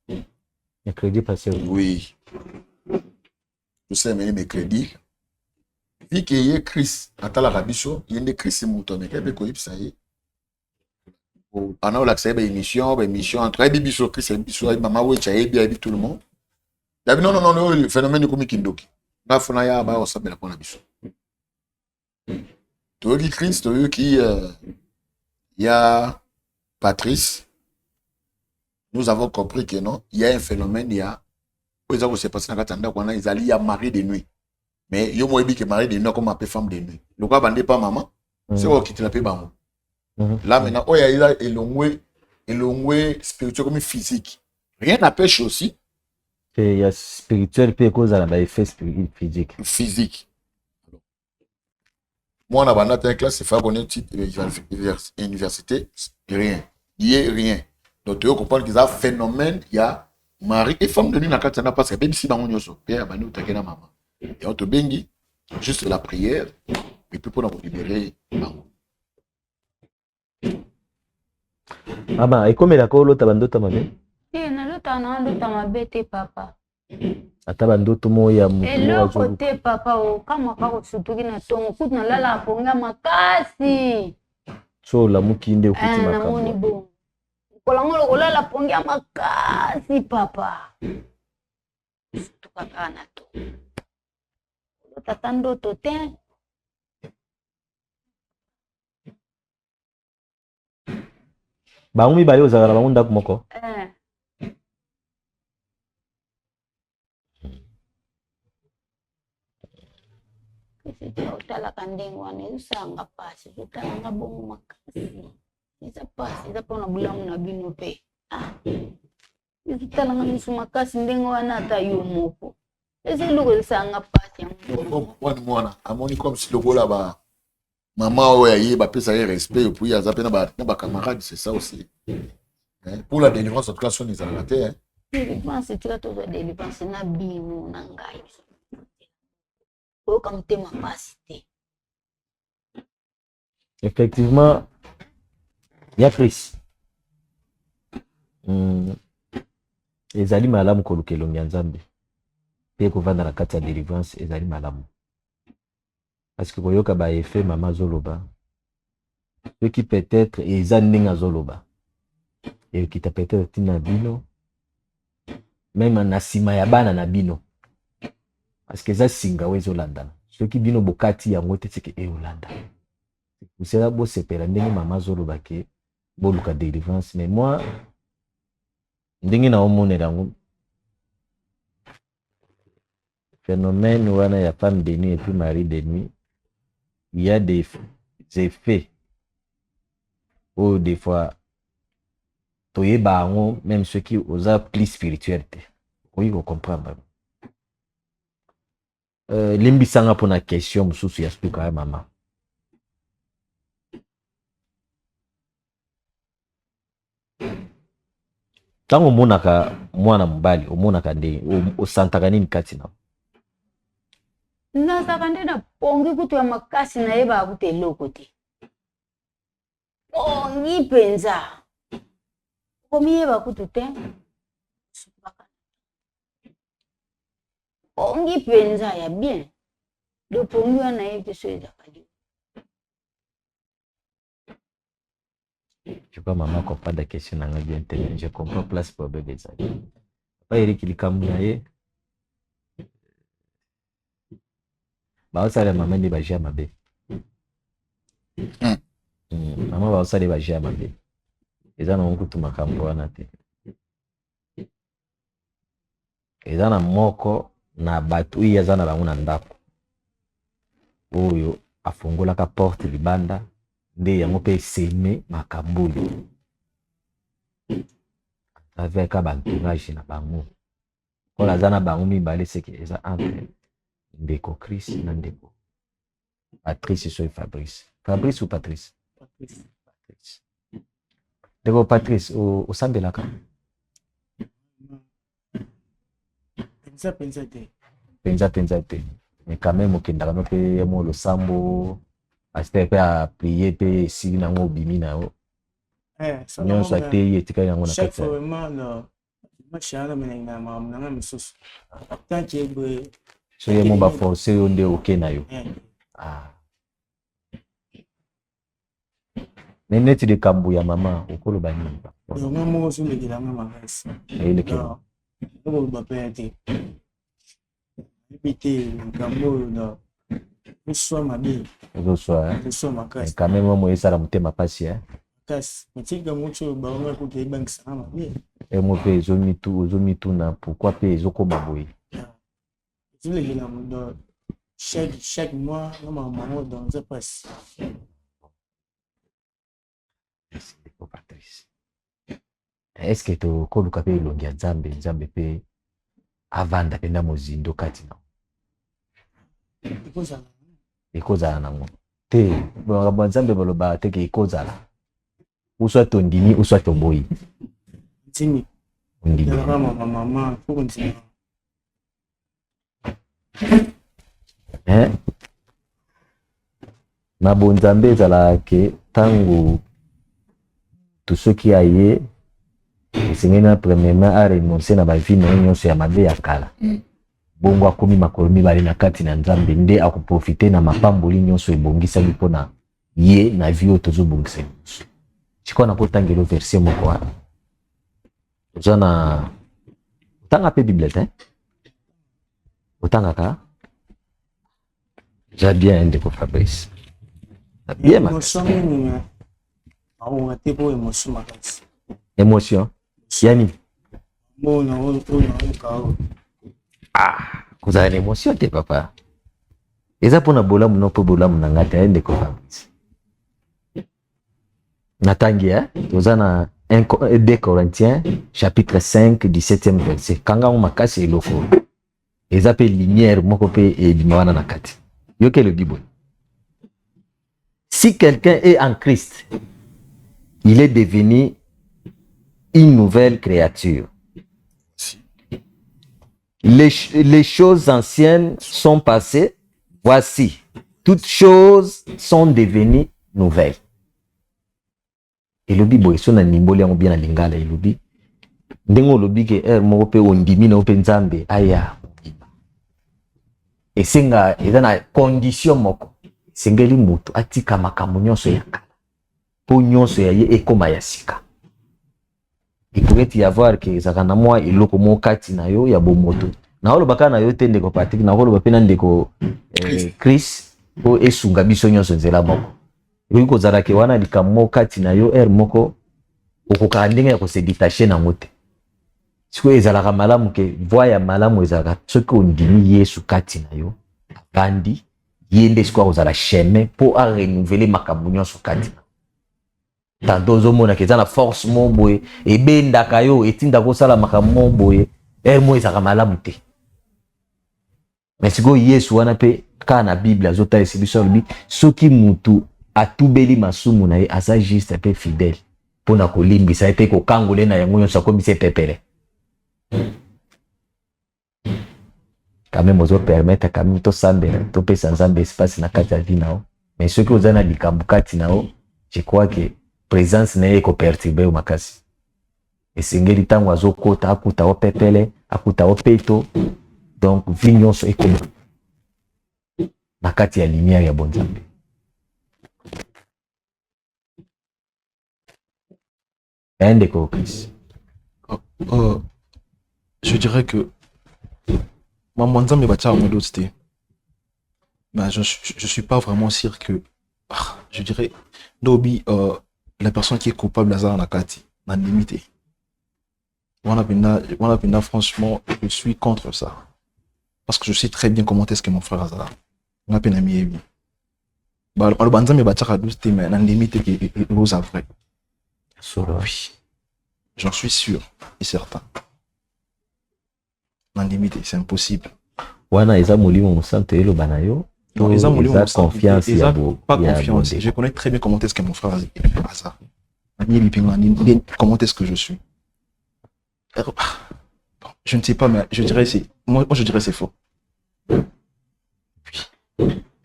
Mercredi passé. Oui. Il s'est mêlé mercredi. Vu qu'il y a Chris, à la rabicho, il y a des Chris et Mouton, mais qu'est-ce que ça y est? Pendant l'accès à l'émission, entre Bibiso, Chris et Bibiso, maman, oui, tu as bien tout le monde. Non, le phénomène de Komikindoki. Là, il y a un peu de biso. Tu vois qui Chris, tu vois qui il y a Patrice. Nous avons compris que non, il y a un phénomène, il y a. Ils ont passé dans la tanda, ils allaient à Marie de nuit. Mais il y a un que Marie de nuit, comme appelle femme de nuit. Le gars, bandé pas maman, c'est eux qui te l'appellent maman. Là, maintenant, il y a élongé spirituel comme physique. Rien n'empêche aussi il y a spirituel puis cause à la effet physique. Physique. Moi, on a une classe, c'est faire connaître université, rien. Il n'y a rien. Donc, tu comprends qu'il y a un phénomène, il y a mari et femme de nuit dans le parce que même si on a maman. Et on te bénit, juste la prière, et puis pour nous libérer. Ah bah, et comme il a quoi l'autre bandoto mabe? Eh, na lota na lota mabe te papa. Ata bandoto mo ya mutu. Eloko te papa o kama kako sutuki na tongo kutu na lala ponga makasi. So la mukinde okuti makambo. makambo. Na moni bon. Kolangolo kolala ponga makasi papa. Sutuka kana to. Lota ndoto te. Bango mibale ozala bango ndako moko. Utalaka ndenge wana ezosanga pasi otalanga bongo makasi eza pasi eza mpona bulamu na bino mpe ezotalanga misu makasi ndenge wana ata yo moko eza eloko ezosanga pasi mwana amoni comme si lokola ba mama oyo aye bapesa ye respect et puis aza mpe na bacamarade c'est ça aussi pour la délivrance en tout cas soni ezalaka te délivrance etika tozwa délivrance na bino na ngai Effectivement, il y a Chris. Ezali malamu kolukelo nyanzambe. Pe kovanda na kati ya délivrance ezali malamu. Parce que koyoka ba effet mama zoloba. Ce qui peut-être eza ndinga zoloba. Et qui t'a peut-être tina bino. Même na sima ya bana na bino. Parce que ça singa wezo landa. Ceux qui bino bokati ya ngote teke e olanda. Vous savez bo sepela ndenge mama zolo bake bo luka délivrance mais moi ndenge na omone dango phénomène wana ya femme de nuit et puis mari de nuit, il y a des effets ou des fois toyeba ngo même ceux qui osa plus spiritualité. Oui, vous comprenez. Limbisanga pona question mususu ya spika ya mama. Tango omonaka mwana mobali omonaka ndenge osantaka nini kati na nazaka nde na pongi kutu ya makasi nayebaka kutu eloko te pongi mpenza komiyeba kutu te pongi mpenza ya bien do pongi wana yebi so ezaka li. Je crois maman comprend la question nanga bien tellement je comprends place pour bébé ça. Pas Eric likambu na ye. Ba osala maman ndi ba jia mabe. Maman ba osala ba jia mabe. Eza na nkutu makambo wana te. Eza na moko na batu iya zana bango na ndako. Oyo afungolaka porte libanda. Nde yango pe seme makambuli avec un entourage na bango kola zana bango mibale seke eza entre ndeko Chris na ndeko Patrice so Fabrice ou Patrice ndeko Patrice osambelaka penza te mais quand même okendaka no pe mo losambo Aspect pe a prier pe si nango bimi na yo. Nyonso ate etika yango na kati. Chaque fois na machana menenga mam na msusu. Tant que bo so ye mo ba forcer yo nde oke na yo. Neneti de kambu ya mama okolo bani. Yo mo so le gila mama ngasi. Ile kilo. Ko ba pete. Bité kambu na soit ma bien. Soit ma casse. Quand même moi ça la mutema pasi Casse. Mtinga mucho ba on ko ke bank sama bien. Et moi pe zomi tout na pourquoi pe ezoko baboyi. Tu le gila mo chaque mois on m'a maman dans ça passe. Est-ce que tu koluka pe longia Nzambe pe avanda penda mozindo kati na ekozala nango te makambo ya nzambe baloba teke ekozala uswa tondimi uswa toboyi ondimi na bonzambe ezalaka ke ntango to soki aye esengeli na premièrement arenonce na bavi na ye nyonso ya mabe ya kala bongo akomi makolo mibale na kati na nzambe nde akoprofite na mapamboli nyonso ebongisaki mpona ye na vi oyo tozobongisa nyonso sikoyo nakotangela verset moko wana oza na otanga mpe bible te otangaka eza bien ndeko Fabrice bien émotion yani kozala na émotion te papa eza mpona bolamu no mpo bolamu na ngai te aye ndeko Fabrice natangi toza na 2 Corinthiens chapitre 5 17e verset kangango makasi eloko eza mpe lumière moko mpe ebima wana na kati yoke elobi boye si quelqu'un est en Christ il est devenu une nouvelle créature. Les choses anciennes sont passées, voici, toutes choses sont devenues nouvelles. Elobi boye so na nimboli yango bien na lingala elobi ndengo olobi ke moko pe ondimi na pe nzambe aya esenga eza na condition moko sengeli mutu atika makambo nyonso ya kala po nyonso ya ye ekoma ya sika. Il pourrait y avoir que ezaka na mwa eloko mo kati na yo ya bomoto na olobaka na yo te ndeko Patrick na oloba pe na ndeko Chris po esunga biso nyonso nzela moko ekoki kozala ke wana likambo kati na yo moko okokaa ndenge ya kose détaché nango te sikoyo ezalaka malamu ke voi ya malamu ezalaka soki ondimi Yesu kati na yo abandi ye nde sikoyo akozala chemin mpo arenouveler makambo nyonso kati na tando ozomona ke eza na force mo boye ebendaka yo etinda kosala makambo mo boye mo ezalaka malamu te mais sikoyo Yesu wana mpe kaka na Bible azotalisa biso alobi soki mutu atubeli masumu na ye aza juste mpe fidèle mpona kolimbisa ye mpe kokangole na yango nyonso akomisi epepele quand même ozopermettre quand même tosambela topesa nzambe espace na kati ya vi nao mais soki oza na likambo kati nao je crois que présence na ye ekoperturbe yo makasi esengeli ntango azokota akuta opepele akuta opeto donc vi nyonso ekoma na kati ya lumière ya bonzambe. Je dirais que Mamanzambe batia en mode mais je suis pas vraiment sûr que je dirais Dobi la personne qui est coupable à la Kati n'a limité. Franchement, je suis contre ça. Parce que je sais très bien comment est-ce que mon frère Azara. On a peine à mieux. Le Banzambe batia à 12 mais n'a limité qui est aux vrai. Oui. J'en suis sûr et certain. N'a limité, c'est impossible. Wana eza molimo musanto elo banayo. Non, ils ont confiance. Pas confiance. Je connais très bien comment est-ce que mon frère a ça. Comment est-ce que je suis. Je ne sais pas, mais je dirais c'est. Moi je dirais c'est faux.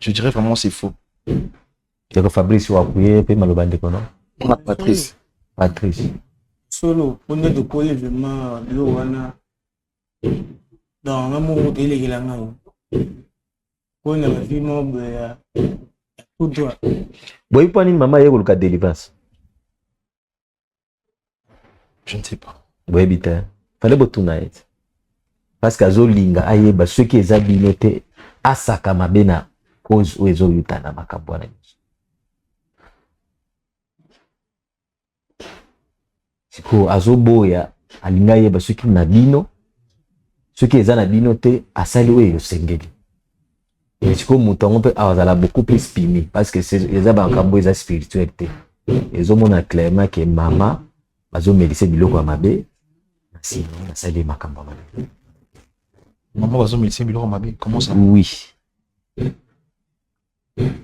Je dirais vraiment c'est faux. C'est Fabrice Wakouye, puis Malobande Kono. Patrice. Solo, on est de coller vraiment l'Owana dans l'amour de l'église. On a vu mon tout droit. Boy, pas une maman, il y a eu délivrance. Je ne sais pas. Boy, bita. Fallait boire tout night. Parce que Zolinga, aïe, bah, ceux qui ont binoté, asaka mabena, cause ou ezo yutana makabwana. Siko azoboya, alinga yeba ceux qui na bino, ceux qui ont binoté, asali ou yo sengeli. Et siko moutongo pe awazala beaucoup plus pimi parce que c'est les abankambo eza spiritualité. Ils ont mona clairement que mama bazo médicé biloko mabe, si na sali makamba mabe. Maman va médecin biloko mabe. Comment ça? Oui.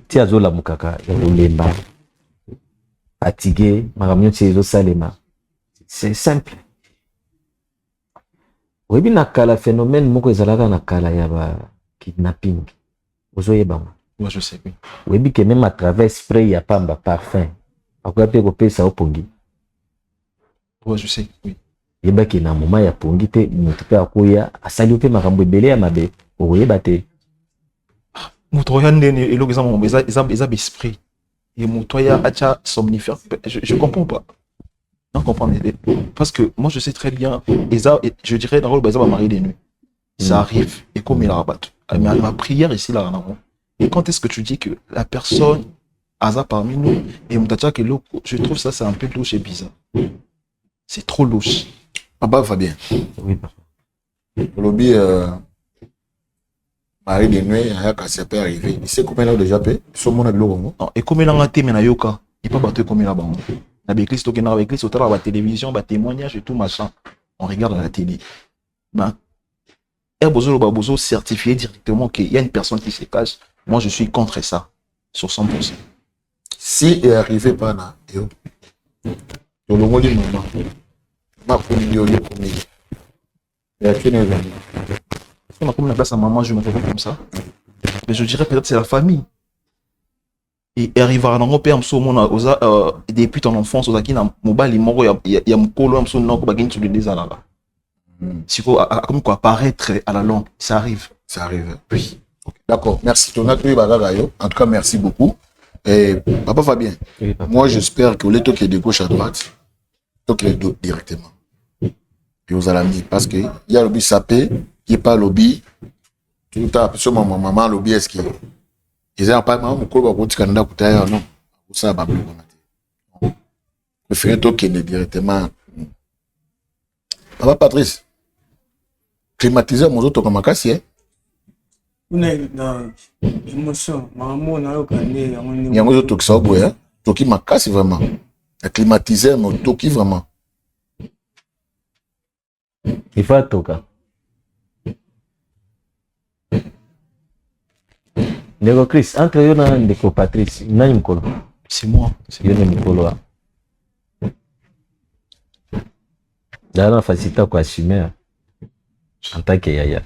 Ti azola mukaka ya kolemba. Fatigué, makamyo ti ezo salema. C'est simple. Oyebi na kala phénomène moko ezalaka na kala ya ba kidnapping. Ozoyeba ngo. Ouais, je sais, oui. Oyebi que même à travers spray ya pamba parfum. Akoya pe kopesa opongi. Ouais, je sais, oui. Yebaki na moma ya pongi te mutu pe akoya asali pe makambo ebele ya mabe. Oyeba te. Mutoya ndene eloko eza esprit. Et Mutoya acha somnifère. Je comprends pas. Non, comprendre. Parce que moi, je sais très bien, je dirais, dans le mari des nuits. Ça arrive, et comme il a rabattu. Mais ma prière ici, là, et quand est-ce que tu dis que la personne a parmi nous, et je trouve ça, c'est un peu louche et bizarre. C'est trop louche. Papa Fabien. Oui, papa. Le lobby, mari des nuits, ça peut arriver. Il sait combien il a déjà payé? Sur mon avis, et comme il a raté, mais il n'y a pas battu comme il a battu. Avec l'église, au la télévision, bah témoignage et tout machin. On regarde à la télé. Ben, Bozo certifié directement qu'il y a une personne qui se cache. Moi, je suis contre ça. Sur 100%. Si il est arrivé par là, yo, le mot du moment, ma famille, yo, on a comme la place à maman, je me trouve comme ça. Mais je dirais peut-être c'est la famille. Et arrivera dans mon père, depuis ton enfance, aux acquis, mobile, il y a mon colo, il y a des alala. Si comme quoi apparaître à la longue, ça arrive. Ça arrive, oui. Okay. D'accord, merci. En tout cas, merci beaucoup. Et Papa Fabien, oui, papa. Moi j'espère que les toques de gauche à droite, toques les deux directement. Et aux amis, parce que il y a le lobby sapé, il n'y a pas le lobby. Tout à fait, maman, le lobby est-ce qu'il ils n'ont pas maman, mon Canada, non. Ça va plus. Je ferai toquer directement. Papa Patrice, climatiser mon autre comme un cassier. Une émotion, maman, on a eu il y a un autre qui s'est boire, toki ma casse vraiment. Climatiser mon toki vraiment. Il faut toka. Ndeko Chris, entre yo na Ndeko Patrice, nani mkolo? C'est moi. Yo na mkolo wa. Dana facilité quoi assumer en tant que yaya.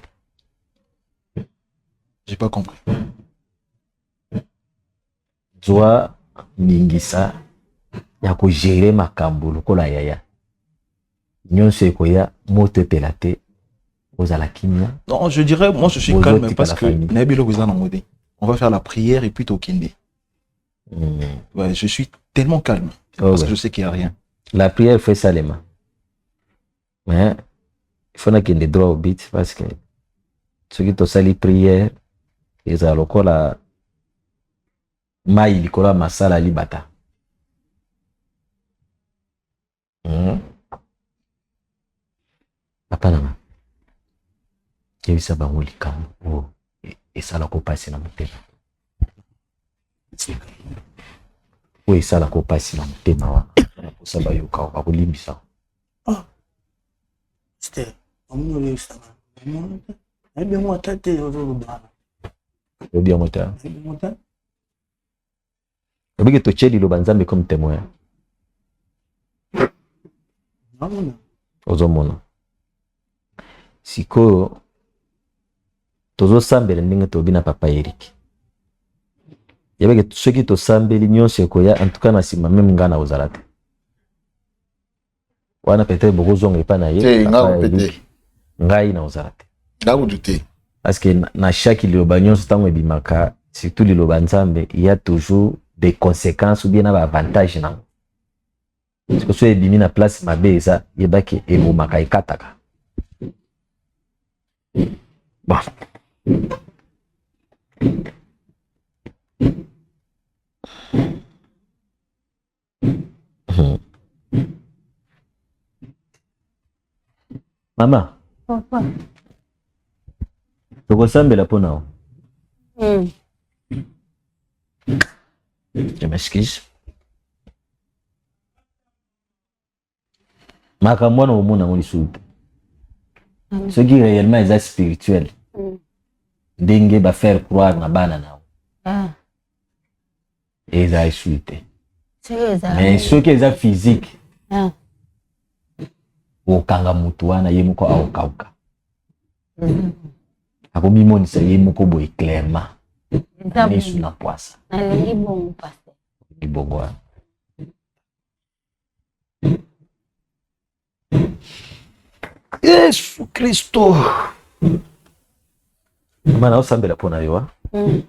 J'ai pas compris. Zwa ningisa ya ko gérer makambo lokola yaya. Nyonso ekoya moto pelate ozala kimia. Non, je dirais moi je suis calme parce que nabilo kuzana ngode. On va faire la prière et puis tokende. Ouais, je suis tellement calme parce que je sais qu'il y a rien. La prière fait salema. Mais il faut qu'il y ait des droits au but parce que ceux qui ont sali prière, ils ont encore la maille, ils ont masala libata. Papa nama, il y a eu ça dans le camp et ça l'a passé dans mon thème. Oui, ça l'a passé dans mon thème. Ça va y avoir ça. C'était on ça. Eh bien moi tête au bas. Eh bien moi tête. Obi que tocheli lo banzambe comme témoin. Non. Ozomona. Siko tozo sambele ndenge tobina papa Eric. Yabeke soki to sambeli nyonse koya en tout cas na sima même ngana ozalate. Wana peut-être beaucoup zonga epana ye. Ngai na ozalate. Ndaku douter. Parce que na chaque liloba nyonso tango ebimaka surtout liloba nzambe il y a toujours des conséquences ou bien des avantages na. Parce que so ebimi na place mabe eza yebaki ebomaka ekataka. Bon. Maman. Papa. Tokosambela po nao. Je m'excuse. Makamwana omona ngoli suite. Ce qui réellement est spirituel. Dengue va faire croire na banana. Et ça est suité. Mais ce qui est physique. Au kanga mutuana yemuko au kauka. Ako bimonisa yemuko boy clairement. Ni suna poisa. Ali bon pasteur. Ibongo. Yesu Kristo. Mana osambela pona yo.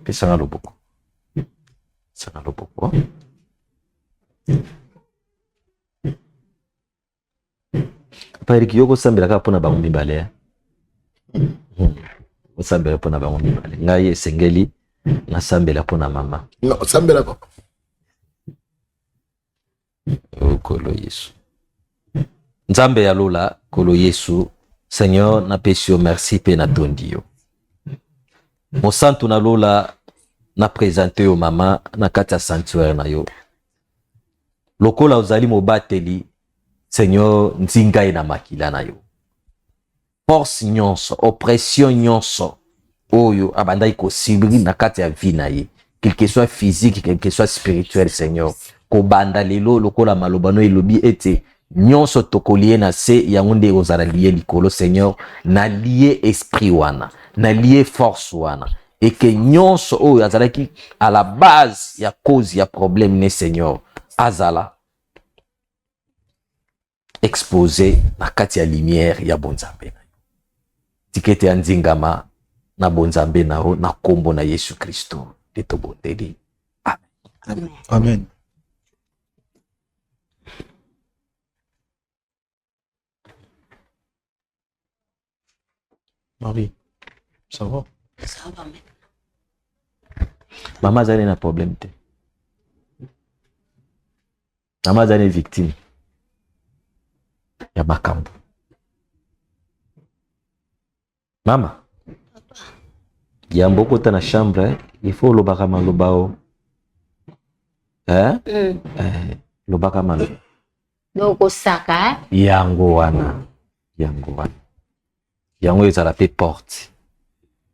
Pesa nga loboko. Sanga loboko. Pari kiyoko sambela ka pona bango mibale. Osambela pona bango mibale. Ngai sengeli na sambela pona mama. Non, sambela papa. Kolo Yesu. Nzambe ya lola kolo Yesu. Seigneur na pesio merci pe na tondio. Mon santo na lola na présenter yo mama na kati sanctuaire na yo. Lokola ozali mobateli Seigneur nzingai na makila na yo. Force nyonso, oppression nyonso oyo abandai ko sibri na kati ya vie na ye. Quel que soit physique, quel que soit spirituel Seigneur. Ko banda lelo lokola malobano elobi ete nyonso tokolie na se yango nde ozala lié likolo Seigneur na lié esprit wana na lié force wana et que nyonso oyo azalaki à la base ya cause ya problème ne Seigneur azala exposé na kati ya lumière ya bonzambe na tikete ya nzingama na bonzambe na o na kombo na Yesu Kristo de tobondeli amen. Amen. Marie, ça va? Ça va, mais. Maman a un problème. Maman a une victime. Il y a Makambo. Maman. Il y a beaucoup dans la chambre. Il faut le bakama le bao. Hein? Le bakama le. Donc, au saka. Yango wana. Yango wana. Yango ezala pe porte.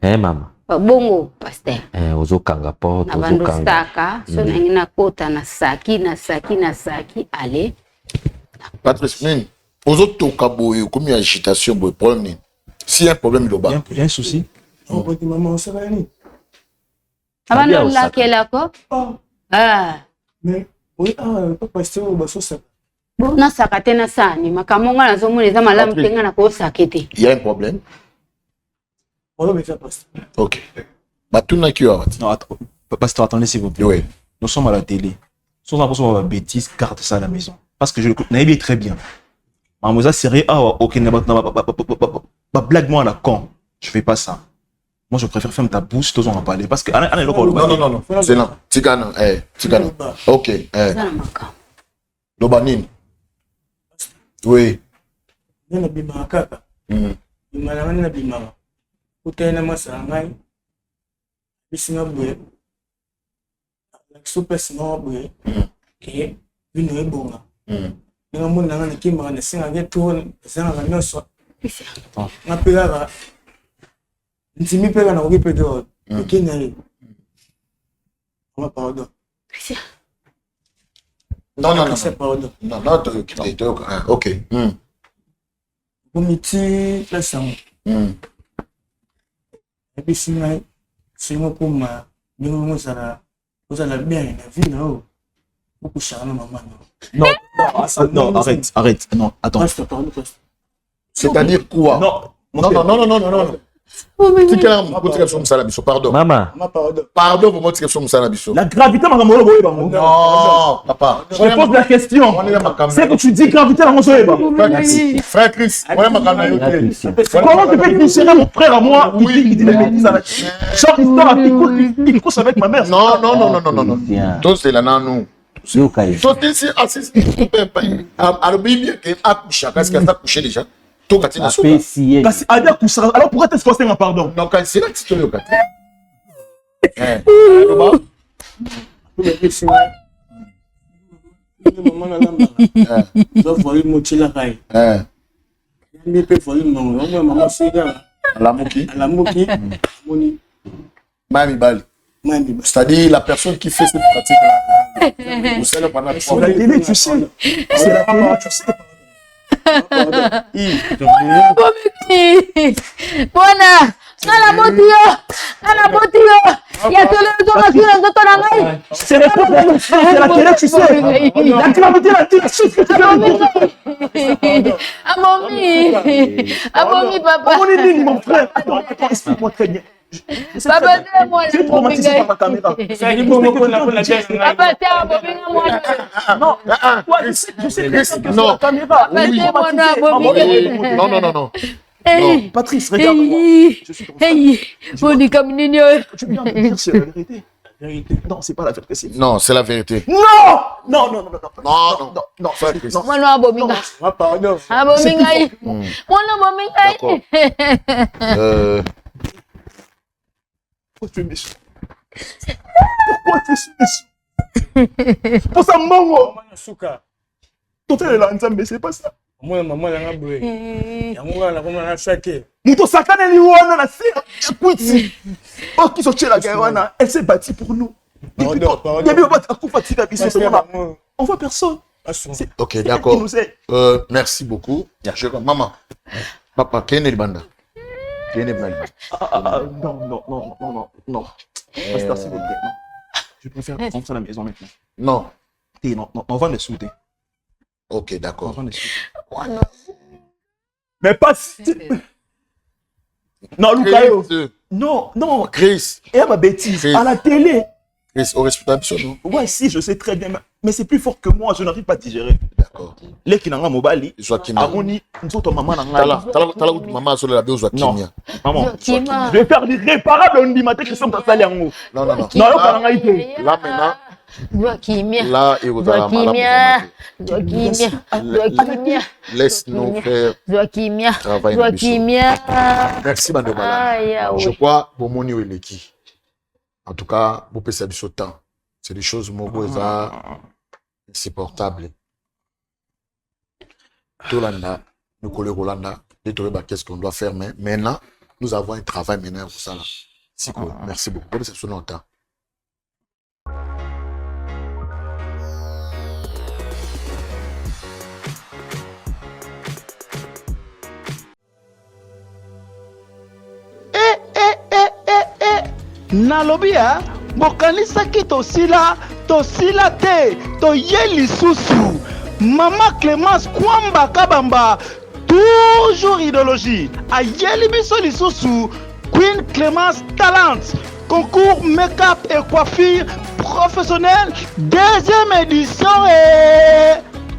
Maman. Bongo, pasteur. Ozo kanga porte, na ozo kanga. Staka, so na kota na saki, allez. Patrice, nini? Ozo toka boye, comme il y a agitation, boye, problème nini? S'il y a un problème, il y a un souci. Oh, petit maman, ça va ni? Abana la kela ko? Mais, oui, pas pasteur, au basso ça. Bon, na sakate na sani, makamonga na zomo neza malamu tenga na ko sakete. Il y a un problème? Ok. Non, attends, pasteur, attendez s'il vous plaît. Oui. Nous sommes à la télé. Si on a besoin de bêtises, garde ça à la maison. Parce que je le connais très bien. Mademoiselle sérieux, ok, blague-moi à la con. Je fais pas ça. Moi, je préfère fermer ta bouche, tous on va parler. Parce que. Non. C'est non. Tigano. Tigano. Ok. Lobanine. Oui. Utena masangai bisinga bwe like super small bwe ke bino ebonga nga muna nga kimba na singa geto singa nga nyoso nga pega ntimi pega na ugipedo kenya ni ma pardon Non, c'est pardon ok komiti la sang et si c'est moi pour ma nous ça bien la vie là beaucoup charme maman non arrête non attends c'est-à-dire quoi non pardon Maman pardon pour moi que la gravité non papa je pose la question c'est que tu dis gravité la frère Chris comment tu peux déchirer mon frère à moi qui dit des bêtises à la genre histoire il couche avec ma mère non donc c'est là non donc ici assiste alors bien que accoucher qu'est-ce qu'elle a couché déjà alors pourquoi t'es forcé un pardon? Non, c'est là que tu te Mais peut faire une non, maman c'est là. Alamuki. Alamuki. Moni. Mami Bali. C'est-à-dire la personne qui fait cette pratique-là. Vous savez pendant C'est la télé, tu sais. C'est la télé, tu sais. Bona, ngala botio. Ya tele to ka sura to na ngai. C'est la télé, tu sais. La télé, Amomi papa. On est nini, mon frère? Attends, explique-moi très bien. Papa, moi tu es traumatisé par ma caméra. Papa, moi. Non, je sais que c'est la caméra. Non. Non, Patrice, regarde-moi. Je suis ton frère. Tu viens de dire c'est la vérité. Non, c'est pas la vérité. Non, c'est la vérité. Non. Mwana abominga. Pardon. Abominga. Mwana abominga. Pourquoi tu es méchant? Pourquoi tu es méchant? Pour ça, maman. Ton frère est là, mais c'est pas ça. Moi, maman, elle a brûlé. Et moi, elle a saqué. Muto sakana ni wana na sera. Écoute. Oh, qui sont chez la Gaïwana, elle s'est bâtie pour nous. On voit personne. Ok, d'accord. Merci beaucoup. Maman, papa, qui est le banda? Non. Pasteur, s'il vous plaît, non. Je préfère rentrer à la maison maintenant. Non. Non, on va les souder. Ok, d'accord. Mais pas si... Non, Lucayo. Non. Chris. Et ma bêtise. À la télé. Chris, au respectable, non? Ouais, si, je sais très bien. Mais c'est plus fort que moi. Je n'arrive pas à digérer. D'accord. Les qui n'ont pas mobile. Amoni, nous autres, maman, maman, sur la biose, non. Maman, je vais faire l'irréparable. On dit, matin, que ça me passe à l'ango. Non. Là, maintenant. Là, il vous a laisse-nous faire travail. Merci, madame. Je crois que mon est qui. En tout cas, vous pouvez savoir ce temps. C'est des choses insupportables. Tout l'anda, nous collons Rolanda, qu'est-ce qu'on doit faire maintenant. Nous avons un travail maintenant pour ça. Merci beaucoup. Vous pouvez savoir longtemps. Nalobia, bokanisaki tosila te, toye lisusu. Mama Clémence Kwamba Kabamba, toujours idéologie. Ayeli biso lisusu, Queen Clémence Talent, concours make-up et coiffure professionnel, deuxième édition.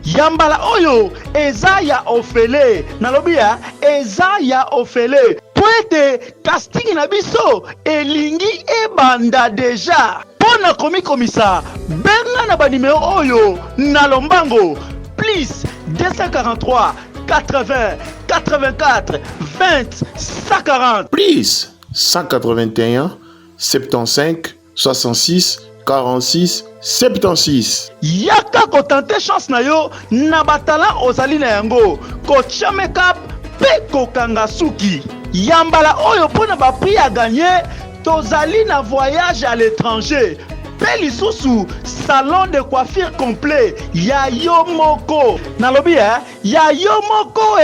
Yambala oyo, Ezaya Ofele, Nalobia, Ezaya Ofele. Poete casting na biso elingi ebanda deja pona komisa benga na ba numéro oyo na lombango plus 243 80 84 20 140 plus 181 75 66 46 76. Yaka ko tenter chance na yo na batala ozali na yango ko make-up pe ko kanga suki. Yambala oyo pona ba prix à gagner, tozali na voyage à l'étranger. Pe lisusu salon de coiffure complet ya yo moko. Nalobi ya yo moko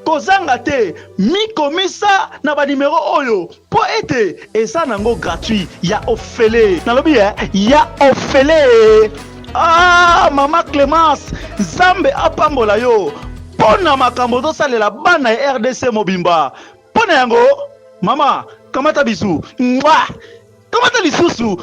kozanga te mi komisa na ba numéro oyo po ete eza nango gratuit ya Ofele. Nalobi ya Ofele. Ah mama Clémence Zambe apambola yo. Pona makambo tosalela bana ya RDC mobimba. Pona yango mama kamata bisu. Kamata lisusu.